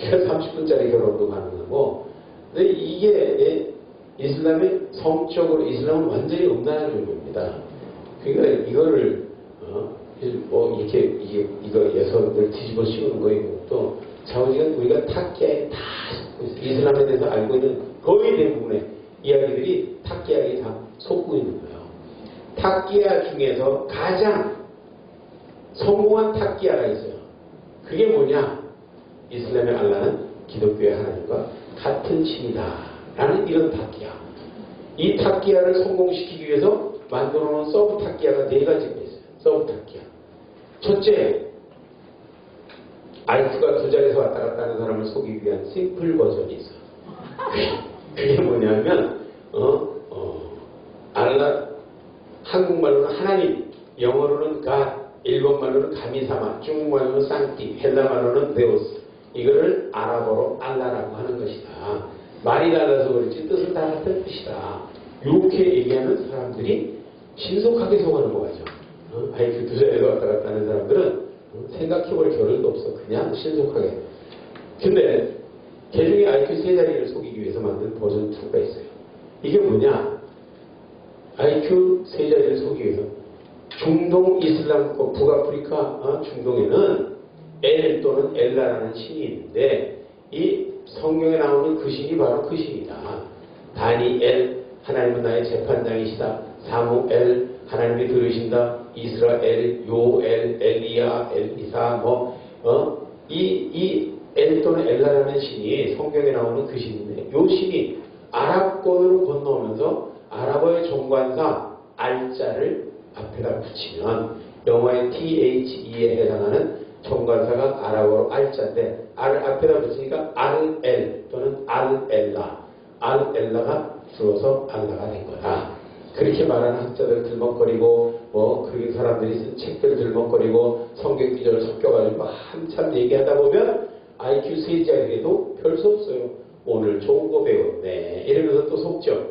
C: 30분짜리 결혼도 가능하고. 근데 이게 이슬람이 성적으로 이슬람은 완전히 음란한 종교입니다. 그러니까 이거를 뭐 이렇게 이거 예선들 뒤집어 씌우는 거이고 또 자우지간 우리가 탁기야에 다 이슬람에 대해서 알고 있는 거의 대부분의 이야기들이 탁기야에 다 속고 있는 거예요. 탁기야 중에서 가장 성공한 탁기야가 있어요. 그게 뭐냐? 이슬람의 알라는 기독교의 하나님과 같은 신이다 라는 이런 탁기야. 이 탁기야를 성공시키기 위해서 만들어 놓은 서브 탁기야가 4가지가 있어요. 서브 탁기야. 첫째, 알프가 2자리에서 왔다 갔다 하는 사람을 속이기 위한 심플 버전이 있어요. 그게 뭐냐면 알라, 한국말로는 하나님, 영어로는 God, 일본말로는 가미사마, 중국말로는 쌍띠, 헬라말로는 데오스. 이거를 아랍어로 알라라고 하는 것이다. 말이 달라서 그렇지 뜻은 다 같은 뜻이다. 이렇게 얘기하는 사람들이 신속하게 속아는 거죠. IQ 2자리에서 왔다 갔다 하는 사람들은 생각해볼 겨를도 없어. 그냥 신속하게. 근데 개중에 IQ 3자리를 속이기 위해서 만든 버전 2가 있어요. 이게 뭐냐? IQ 3자리를 속이기 위해서 중동 이슬람권 북아프리카 중동에는 엘 또는 엘라라는 신이 있는데 이 성경에 나오는 그 신이 바로 그 신이다. 다니엘 하나님은 나의 재판장이시다. 사무엘 하나님이 들으신다. 이스라엘, 요엘, 엘리야, 엘리사 이 엘 또는 엘라라는 신이 성경에 나오는 그 신인데 이 신이 아랍권으로 건너오면서 아랍어의 정관사 알자를 앞에다 붙이면 영어의 THE에 해당하는 정관사가 아랍어로 알자인데 알 앞에다 붙이니까 알엘 또는 알엘라 알엘라가 줄어서 알라가 된 거다. 그렇게 말하는 학자들 들먹거리고 그 사람들이 쓴 책들 들먹거리고 성경 기절을 섞여가지고 한참 얘기하다 보면 IQ 3자리에도 별 수 없어요. 오늘 좋은 거 배웠네 이러면서 또 속죠.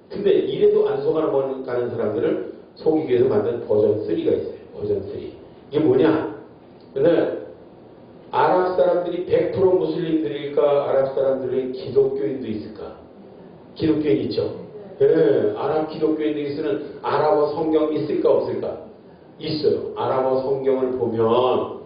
C: 근데 이래도 안 속아가는 사람들을 속이기 위해서 만든 버전 3가 있어요. 버전 3. 이게 뭐냐? 근데 아랍 사람들이 100% 무슬림들일까? 아랍 사람들이 기독교인도 있을까? 기독교인 있죠? 네, 아랍 기독교인들이 쓰는 아랍어 성경 있을까 없을까? 있어요. 아랍어 성경을 보면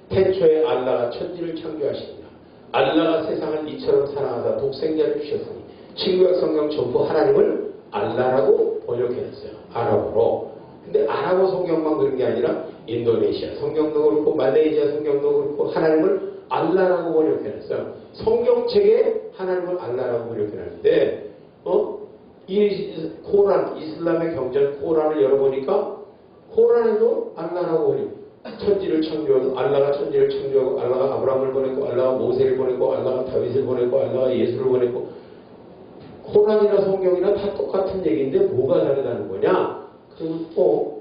C: 태초에 알라가 천지를 창조하십니다. 알라가 세상을 이처럼 사랑하사 독생자를 주셨으니 친구약 성경 전부 하나님을 알라라고 번역해놨어요. 아랍어로. 근데 아랍어 성경만 그런 게 아니라 인도네시아 성경도 그렇고 말레이시아 성경도 그렇고 하나님을 알라라고 번역해놨어요. 성경책에 하나님을 알라라고 번역해놨는데 이 코란, 이슬람의 경전 코란을 열어보니까 코란에도 알라라고 번역. 천지를 창조하고 알라가 천지를 창조하고 알라가 아브라함을 보냈고 알라가 모세를 보냈고 알라가 다윗을 보냈고 알라가 예수를 보냈고 코란이나 성경이나 다 똑같은 얘기인데 뭐가 다르다는 거냐? 그러면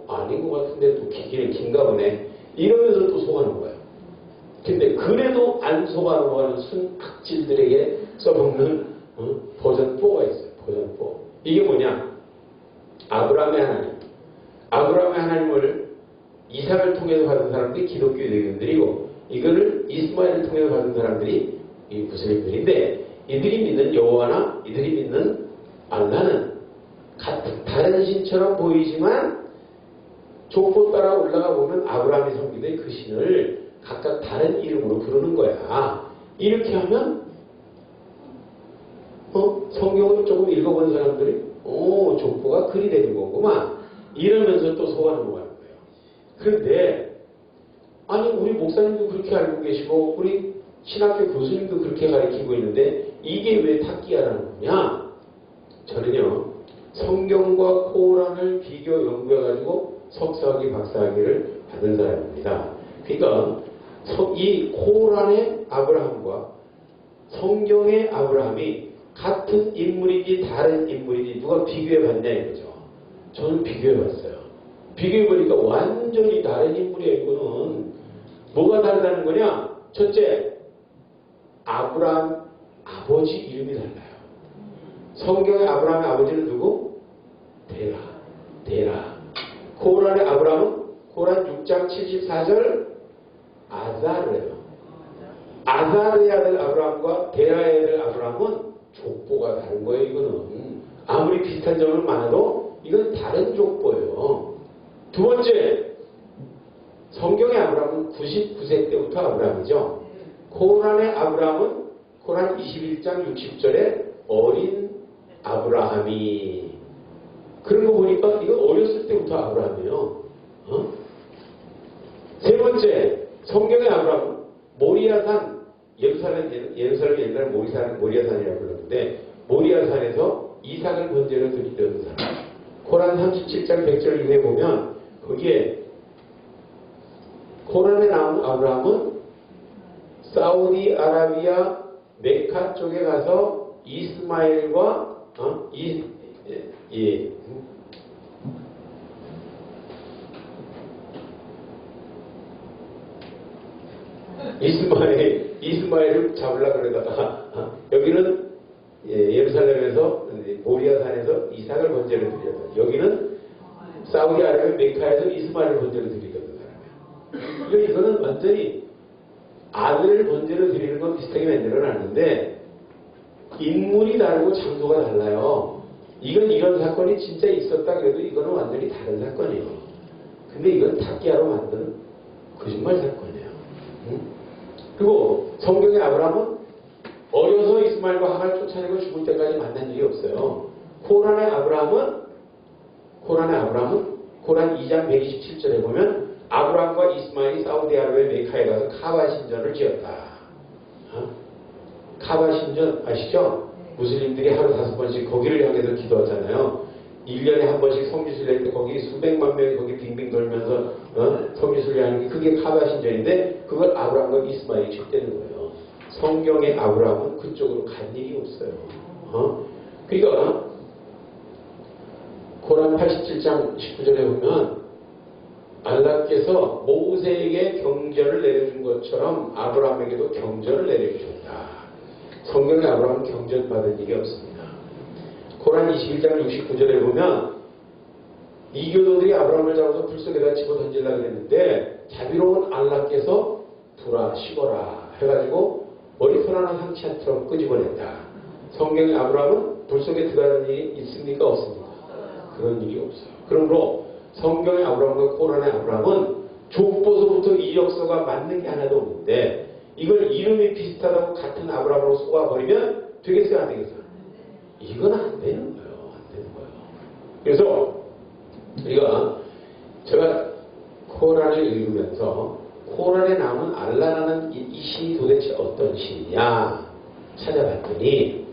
C: 아닌 것 같은데 또 기기는 긴가 보네. 이러면서 또 속아는 거예요. 근데 그래도 안 속아는 거는 순악질들에게 써먹는 버전 4가 있어요. 버전 4. 이게 뭐냐? 아브라함의 하나님. 아브라함의 하나님을 이삭을 통해서 받은 사람들이 기독교 유대인들이고 이거를 이스마엘을 통해서 받은 사람들이 이 무슬림들인데 이들이 믿는 여호와나 이들이 믿는 알라는 같은 다른 신처럼 보이지만 족보 따라 올라가 보면 아브라함이 섬기던 그 신을 각각 다른 이름으로 부르는 거야. 이렇게 하면 성경을 조금 읽어본 사람들이 족보가 그리 되는 거구만 이러면서 또 속아는 거예요. 그런데 아니 우리 목사님도 그렇게 알고 계시고 우리 신학교 교수님도 그렇게 가르치고 있는데 이게 왜 탁기야라는 거냐? 저는요 성경과 코란을 비교 연구해가지고 석사학위 박사학위를 받은 사람입니다. 그러니까 이 코란의 아브라함과 성경의 아브라함이 같은 인물이지 다른 인물이지 누가 비교해봤냐 이거죠. 저는 비교해봤어요. 비교해보니까 완전히 다른 인물이에요. 이거는 뭐가 다르다는 거냐? 첫째, 아브라함 아버지 이름이 달라요. 성경의 아브라함의 아버지는 누구? 데라. 코란의 아브라함은 코란 6장 74절 아자르예요. 아자르의 아들 아브라함과 데라의 아들 아브라함은 족보가 다른 거예요. 이거는 아무리 비슷한 점은 많아도 이건 다른 족보예요. 두 번째, 성경의 아브라함은 99세 때부터 아브라함이죠. 코란의 아브라함은 코란 21장 60절에 어린 아브라함이 그런 거 보니까 이건 어렸을 때부터 아브라함이에요. 세 번째, 성경의 아브라함은 모리아산 예루살렘 옛날에 모리아산이라고 불렀는데 모리아산에서 이삭을 번제로 드리던 사람. 코란 37장 100절 이후에 보면 거기에 코란에 나온 아브라함은 사우디아라비아 메카 쪽에 가서 이스마엘과 이스마엘을 잡으려고 그러다가 여기는 예루살렘에서 모리아산에서 이삭을 번제로 드렸다. 여기는 사우디아라비아 메카에서 이스마엘을 번제로 드리거든 사람이에요. 이거는 완전히 아들을 번제로 드리는 건 비슷하게 만들어놨는데 인물이 다르고 장소가 달라요. 이건 이런 사건이 진짜 있었다 그래도 이거는 완전히 다른 사건이에요. 근데 이건 탁기야로 만든 거짓말 사건이에요. 그리고 성경의 아브라함은 어려서 이스마엘과 하갈 쫓아내고 죽을 때까지 만난 일이 없어요. 코란의 아브라함은 코란 2장 127절에 보면 아브라함과 이스마엘이 사우디아라비아 메카에 가서 카바 신전을 지었다. 카바 신전 아시죠? 무슬림들이 하루 5번씩 거기를 향해서 기도하잖아요. 1년에 한 번씩 성지순례 때 거기 수백만 명이 거기 빙빙 돌면서 성지순례하는 게 그게 카바 신전인데 그걸 아브라함과 이스마엘이 줬다는 거예요. 성경의 아브라함은 그쪽으로 간 일이 없어요. 그러니까 코란 87장 19절에 보면 알라께서 모세에게 경전을 내려준 것처럼 아브라함에게도 경전을 내려주셨다. 성경의 아브라함은 경전 받은 일이 없습니다. 코란 21장 69절에 보면 이교도들이 아브라함을 잡아서 불 속에다 집어 던지려고 했는데 자비로운 알라께서 두라 식어라 해가지고 머리털 하나 상치 않도록 끄집어냈다. 성경의 아브라함은 불 속에 들어가는 일이 있습니까? 없습니까? 그런 일이 없어요. 그러므로 성경의 아브라함과 코란의 아브라함은 족보서부터 이력서가 맞는 게 하나도 없는데 이걸 이름이 비슷하다고 같은 아브라함으로 쏘아버리면 되겠어요? 안 되겠어요? 이건 안 되는 거예요. 안 되는 거예요. 그래서 우리가 제가 코란을 읽으면서 코란에 나오는 알라라는 이 신이 도대체 어떤 신이냐 찾아봤더니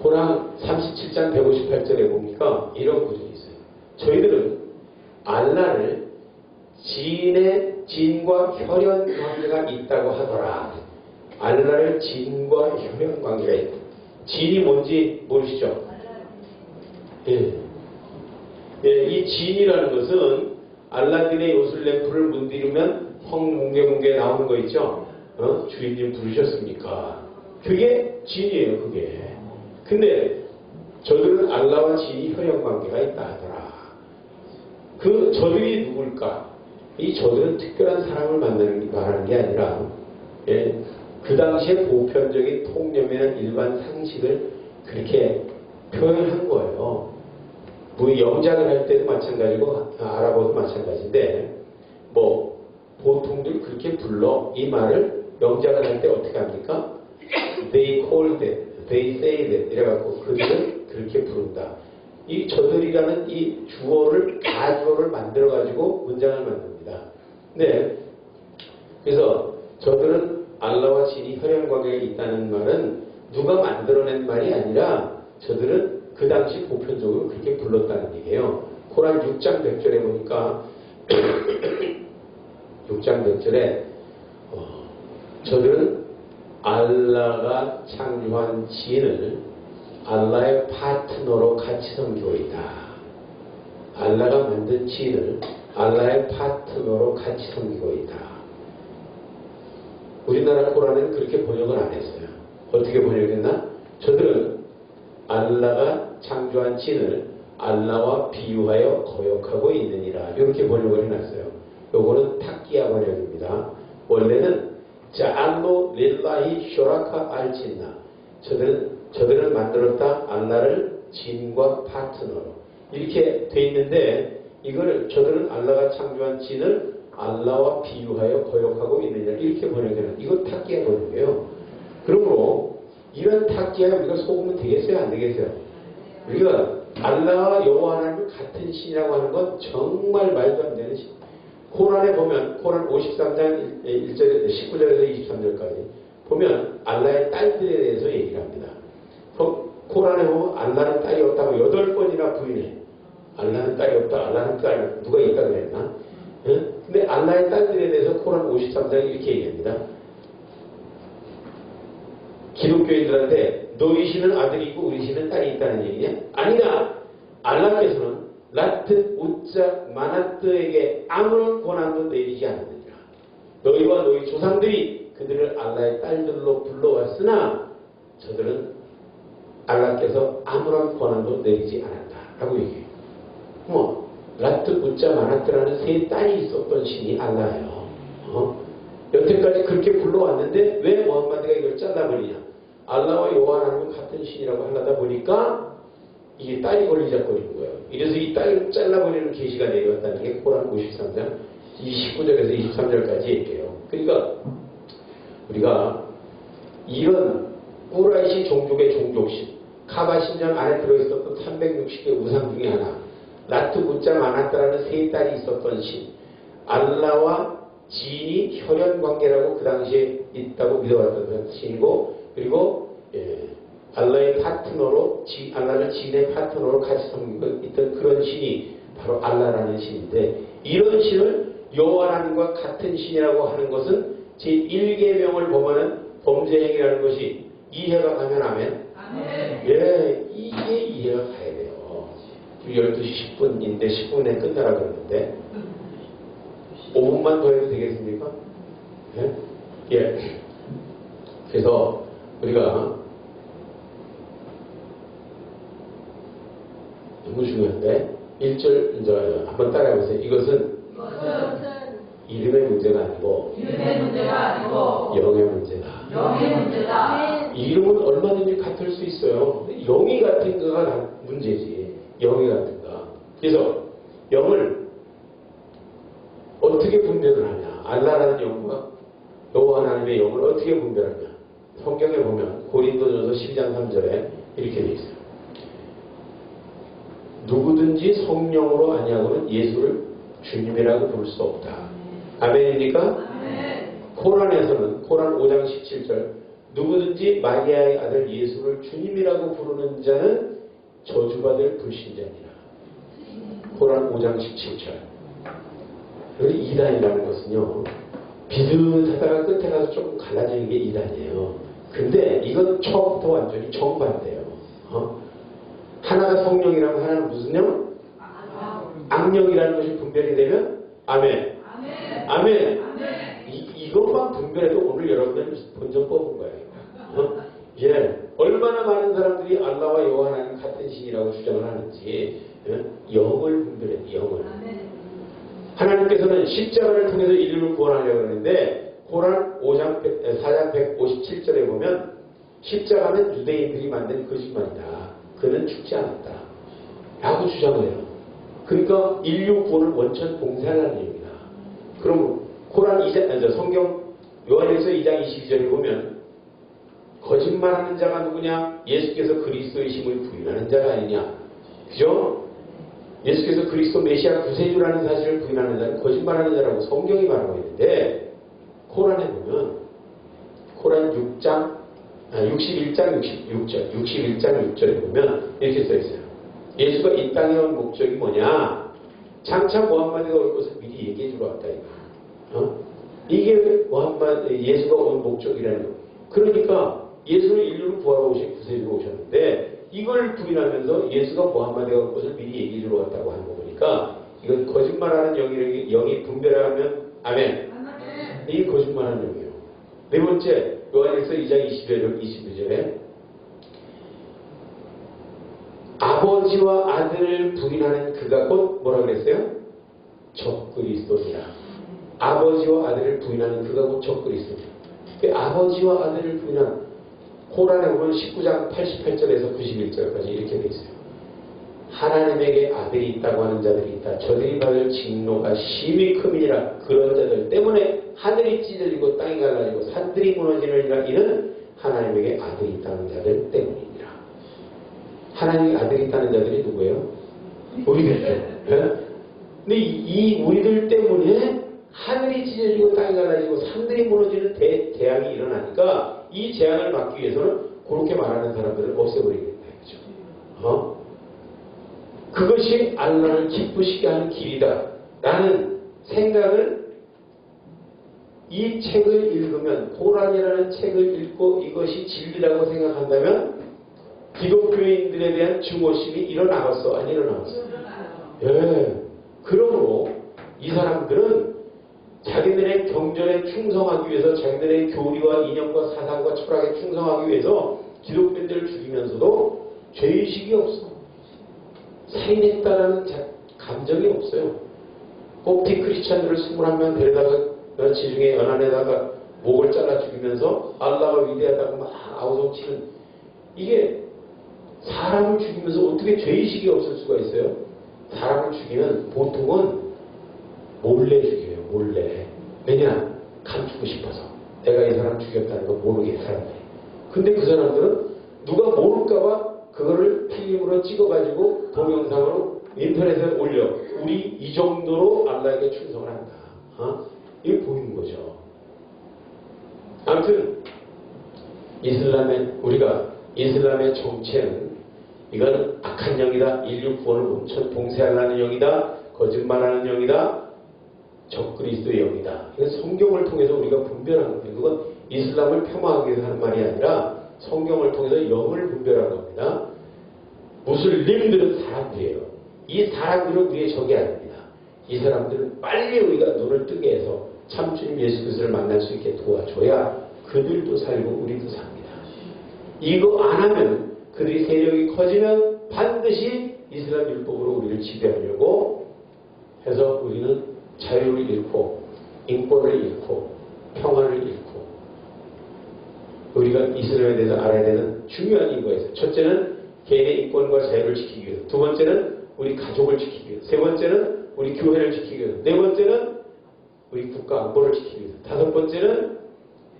C: 코란 37장 158절에 보니까 이런 구절이 있어요. 저희들은 알라를 지인의 진과 혈연 관계가 있다고 하더라. 알라를 진과 혈연 관계가 있다. 진이 뭔지 모르시죠? 예. 예, 이 진이라는 것은 알라딘의 요술램프를 문지르면 헝뭉게뭉게 나오는 거 있죠? 주인님 부르셨습니까? 그게 진이에요, 그게. 근데 저들은 알라와 진이 혈연관계가 있다 하더라. 그 저들이 누굴까? 이 저들은 특별한 사람을 말하는 게 아니라, 예, 그 당시에 보편적인 통념이나 일반 상식을 그렇게 표현한 거예요. 뭐 영작을 할 때도 마찬가지고 알아보도 마찬가지인데, 뭐 보통들 그렇게 불러. 이 말을 영작을 할 때 어떻게 합니까? They called it, they said it 이래갖고 그들은 그렇게 부른다. 이 저들이라는 이 주어를 가주어를 만들어가지고 문장을 만듭니다. 네. 그래서 저들은 알라와 진이 혈연관계가 있다는 말은 누가 만들어낸 말이 아니라 저들은 그 당시 보편적으로 그렇게 불렀다는 얘기예요. 코란 6장 100절에 보니까 6장 100절에 저들은 알라가 창조한 진을 알라의 파트너로 같이 섬기고 있다. 알라가 만든 진을 알라의 파트너로 같이 섬기고 있다. 우리나라 코란에는 그렇게 번역을 안 했어요. 어떻게 번역했나? 저들은 알라가 창조한 진을 알라와 비유하여 거역하고 있느니라. 이렇게 번역을 해놨어요. 요거는 탁기야 번역입니다. 원래는 자알로 릴라히 쇼라카 알진나. 저들은 만들었다 알라를 진과 파트너로. 이렇게 돼 있는데 이걸 저들은 알라가 창조한 진을 알라와 비유하여 거역하고 있느냐. 이렇게 번역해요. 이거 탁기야 번역이에요. 그러므로 이런 탁기야 우리가 속으면 되겠어요? 안 되겠어요? 우리가 알라와 여호와 하나님을 같은 신이라고 하는 건 정말 말도 안 되는 신. 코란에 보면 코란 53장 1절, 19절에서 23절까지 보면 알라의 딸들에 대해서 얘기를 합니다. 코란에 보면 알라는 딸이 없다고 8번이나 부인해. 알라는 딸이 없다. 알라는 딸 누가 있다 그랬나? 응? 근데 알라의 딸들에 대해서 코란 53장이 이렇게 얘기합니다. 기독교인들한테 너희 신은 아들이 있고 우리 신은 딸이 있다는 얘기냐? 아니다. 알라께서는 라트, 우짜, 마나트에게 아무런 권한도 내리지 않느니라. 너희와 너희 조상들이 그들을 알라의 딸들로 불러왔으나 저들은 알라께서 아무런 권한도 내리지 않았다. 라고 얘기해요. 라트, 우짜, 마나트라는 세 딸이 있었던 신이 알라예요. 여태까지 그렇게 불러왔는데 왜 무함마드가 이걸 잘라버리냐? 알라와 여호와 하나님은 같은 신이라고 하려다 보니까 이게 딸이 걸리작거리는 거예요. 이래서 이 딸을 잘라버리는 계시가 내려왔다는 게 코란 53장 29절에서 23절까지 얘기해요. 그러니까 우리가 이런 꾸라이시 종족의 종족신, 카바 신전 안에 들어있었던 360개 우상 중에 하나, 라트, 우짜, 마나타라는 세 딸이 있었던 신, 알라와 진이 혈연관계라고 그 당시에 있다고 믿어왔던 신이고, 그리고 알라의 파트너로 알라를 진의 파트너로 같이 섬기고 있던 그런 신이 바로 알라라는 신인데, 이런 신을 여호와 하나님과 같은 신이라고 하는 것은 제1계명을 보면은 범죄 행위라는 것이 이해가 가면 아멘? 예, 이게 이해가 가야 돼요. 12시 10분인데 10분에 끝나라 그러는데 5분만 더 해도 되겠습니까? 예? 예. 그래서 우리가 너무 중요한데 1절 이제 한번 따라해보세요. 이것은 이름의 문제가 아니고 영의 문제다. 이름은 얼마든지 같을 수 있어요. 영이 같은가가 문제지. 영이 같은가. 그래서 영을 어떻게 분별을 하냐. 알라라는 영과 여호와 하나님의 영을 어떻게 분별하냐. 성경에 보면 고린도전서 12장 3절에 이렇게 되어 있어요. 누구든지 성령으로 아니하고는 예수를 주님이라고 부를 수 없다. 아멘입니까? 아멘. 코란에서는 코란 5장 17절 누구든지 마리아의 아들 예수를 주님이라고 부르는 자는 저주받을 불신자니라. 코란 5장 17절. 그리고 이단이라는 것은요, 비슷하다가 끝에 가서 조금 갈라지는 게 이단이에요. 근데 이건 처음부터 완전히 정반대예요. 하나가 성령이라면 하나는 무슨 영? 악령이라는 것이 분별이 되면 아멘. 아멘. 이것만 분별해도 오늘 여러분들은 본전 뽑은 거예요. 예, 얼마나 많은 사람들이 알라와 여호와 하나님 같은 신이라고 주장을 하는지 영을 분별해요. 영을. 하나님께서는 십자가를 통해서 인류를 구원하려고 하는데 고란 4장 157절에 보면 십자가는 유대인들이 만든 거짓말이다. 그는 죽지 않았다. 라고 주장을 해요. 그러니까 인류 구원을 원천 봉쇄하려는 얘기입니다. 그럼 고란 2장, 성경 요한일서 2장 22절에 보면 거짓말하는 자가 누구냐? 예수께서 그리스도이심을 부인하는 자가 아니냐. 그죠? 예수께서 그리스도 메시아 구세주라는 사실을 부인하는 자는 거짓말하는 자라고 성경이 말하고 있는데 코란에 보면 코란 61장 6절에 보면 이렇게 써있어요. 예수가 이 땅에 온 목적이 뭐냐? 장차 무함마드가 올 것을 미리 얘기해 주러 왔다. 이게 예수가 온 목적이라는 거. 그러니까 예수는 인류를 구하러 오신 구세주로 오셨는데 이걸 부인하면서 예수가 무함마드가 올 것을 미리 얘기해 주러 왔다고 하는 거 보니까 이건 거짓말하는 영이 분별하면 아멘. 이게 거짓말하는 영이에요. 네 번째 요한일서 2장 22절에 아버지와 아들을 부인하는 그가 곧 뭐라 그랬어요? 적그리스도니라. 아버지와 아들을 부인하는 그가 곧 적그리스도니라. 아버지와 아들을 부인하는 코란에 보면 19장 88절에서 91절까지 이렇게 되어 있어요. 하나님에게 아들이 있다고 하는 자들이 있다. 저들이 받을 징노가 심히 크니라. 그런 자들 때문에 하늘이 찢어지고 땅이 갈라지고 산들이 무너지느니라. 이는 하나님에게 아들이 있다는 자들 때문이니라. 하나님에게 아들이 있다는 자들이 누구예요? 우리들이죠. 네? 근데 이 우리들 때문에 하늘이 찢어지고 땅이 갈라지고 산들이 무너지는 재앙이 일어나니까 이 재앙을 막기 위해서는 그렇게 말하는 사람들을 없애버리겠다. 그렇죠? 그것이 알라를 기쁘시게 하는 길이다. 라는 생각을 이 책을 읽으면 코란이라는 책을 읽고 이것이 진리라고 생각한다면 기독교인들에 대한 증오심이 일어나겠어? 안 일어나겠어? 예. 그러므로 이 사람들은 자기들의 경전에 충성하기 위해서 자기들의 교리와 이념과 사상과 철학에 충성하기 위해서 기독교인들을 죽이면서도 죄의식이 없어. 살인했다라는 감정이 없어요. 옵티 크리스찬들을 21명 데려다가 지중해 연안에다가 목을 잘라 죽이면서 알라가 위대하다고 막 아우성치는 이게 사람을 죽이면서 어떻게 죄의식이 없을 수가 있어요? 사람을 죽이면 보통은 몰래 죽여요. 몰래. 왜냐? 감추고 싶어서. 내가 이 사람 죽였다는 거 모르게 사람들이. 근데 그 사람들은 누가 모를까봐 그거를 필름으로 찍어가지고 동영상으로 인터넷에 올려. 우리 이 정도로 알라에게 충성을 한다. 이게 보이는 거죠. 아무튼 우리가 이슬람의 정체는 이거는 악한 영이다. 인류 구원을 온천 봉쇄하려는 영이다. 거짓말하는 영이다. 적그리스도의 영이다. 이건 성경을 통해서 우리가 분별한 거예요. 그건 이슬람을 폄하하기 위해서 하는 말이 아니라 성경을 통해서 영을 분별한 겁니다. 무슬림들은 사람들이에요. 이 사람들은 우리의 적이 아닙니다. 이 사람들은 빨리 우리가 눈을 뜨게 해서 참 주님 예수 그리스도를 만날 수 있게 도와줘야 그들도 살고 우리도 삽니다. 이거 안 하면 그들이 세력이 커지면 반드시 이슬람 율법으로 우리를 지배하려고 해서 우리는 자유를 잃고 인권을 잃고 평화를 잃고 우리가 이슬람에 대해서 알아야 되는 중요한 이유가 있어요. 첫째는 개인의 인권과 자유를 지키기 위해서, 두 번째는 우리 가족을 지키기 위해서, 세 번째는 우리 교회를 지키기 위해서, 네 번째는 우리 국가 안보를 지키기 위해서, 다섯 번째는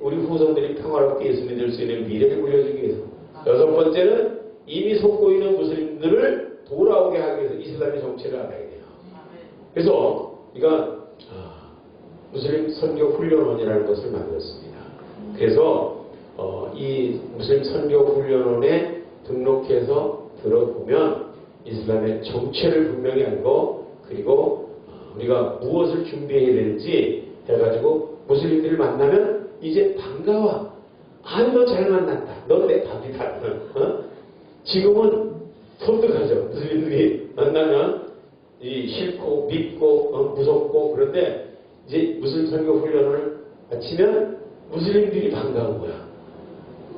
C: 우리 후손들이 평화롭게 예수 믿을 수 있는 미래를 물려주기 위해서, 여섯 번째는 이미 속고 있는 무슬림들을 돌아오게 하기 위해서 이슬람의 정체를 알아야 돼요. 그래서 우리가 무슬림 선교 훈련원이라는 것을 만들었습니다. 그래서 이 무슬림 선교 훈련원에 등록해서 들어보면 이슬람의 정체를 분명히 알고 그리고 우리가 우리가 무엇을 준비해야 되는지 해가지고 무슬림들을 만나면 이제 반가워. 아, 너 잘 만났다. 너 내 밥이다. 지금은 섬뜩하죠. 무슬림들이 만나면 싫고 밉고 무섭고. 그런데 이제 무슬림 선교 훈련을 마치면 무슬림들이 반가운 거야.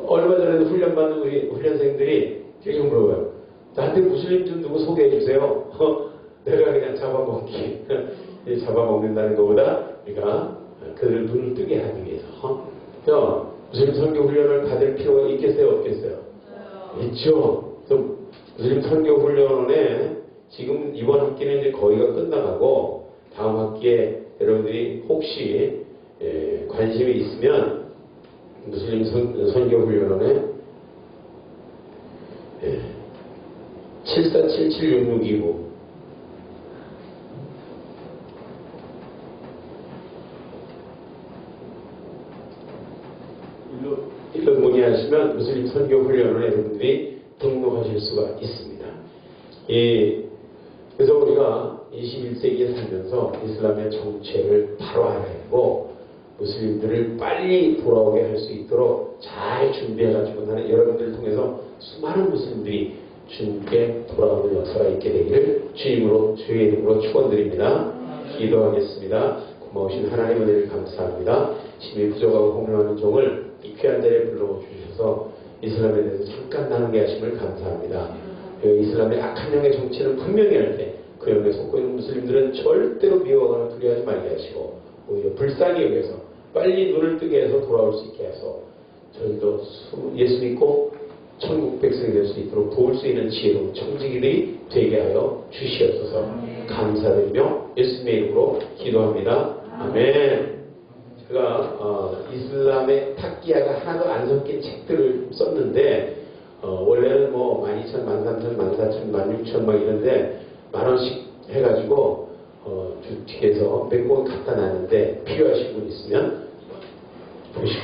C: 얼마 전에도 훈련받는 우리 훈련생들이 계속 물어봐요. 나한테 무슬림 좀 누구 소개해 주세요. 내가 그냥 잡아먹기. 잡아먹는다는 것보다 우리가 그들 눈을 뜨게 하기 위해서 무슬림 선교 훈련을 받을 필요가 있겠어요? 없겠어요? 있죠. 그래서 무슬림 선교 훈련원에 지금 이번 학기는 이제 거의가 끝나가고 다음 학기에 여러분들이 혹시 관심이 있으면 무슬림 선교 훈련원에 74776629 일로 문의하시면 무슬림 선교 훈련원에 여러분들이 등록하실 수가 있습니다. 그래서 우리가 21세기에 살면서 이슬람의 정체를 바로 알아내고 무슬림들을 빨리 돌아오게 할 수 있도록 잘 준비해가지고 나는 여러분들을 통해서 수많은 무슬림들이 주님께 돌아오는 역사가 있게 되기를 주님으로 주의 이름으로 축원드립니다. 기도하겠습니다. 고마우신 하나님의 은혜를 감사합니다. 힘이 부족하고 공명하는 종을 이 귀한 자리에 불러주셔서 이슬람에 대해서 잠깐 나누게 하심을 감사합니다. 이슬람의 악한 영의 정체는 분명히 할 때 그 영에 속고 있는 무슬림들은 절대로 미워하거나 두려워하지 말게 하시고 오히려 불쌍히 여겨서 빨리 눈을 뜨게 해서 돌아올 수 있게 해서 저희도 예수 믿고 천국 백성이 될 수 있도록 도울 수 있는 지혜로운 청지기들이 되게 하여 주시옵소서. 감사드리며 예수님의 이름으로 기도합니다. 아멘. 제가 이슬람의 탁기야가 하나도 안 섞인 책들을 썼는데 원래는 뭐 12,000, 13,000, 14,000, 16,000 막 이런데 10,000원씩 해가지고 주택에서 몇 권 갖다 놨는데 필요하신 분 있으면 보시고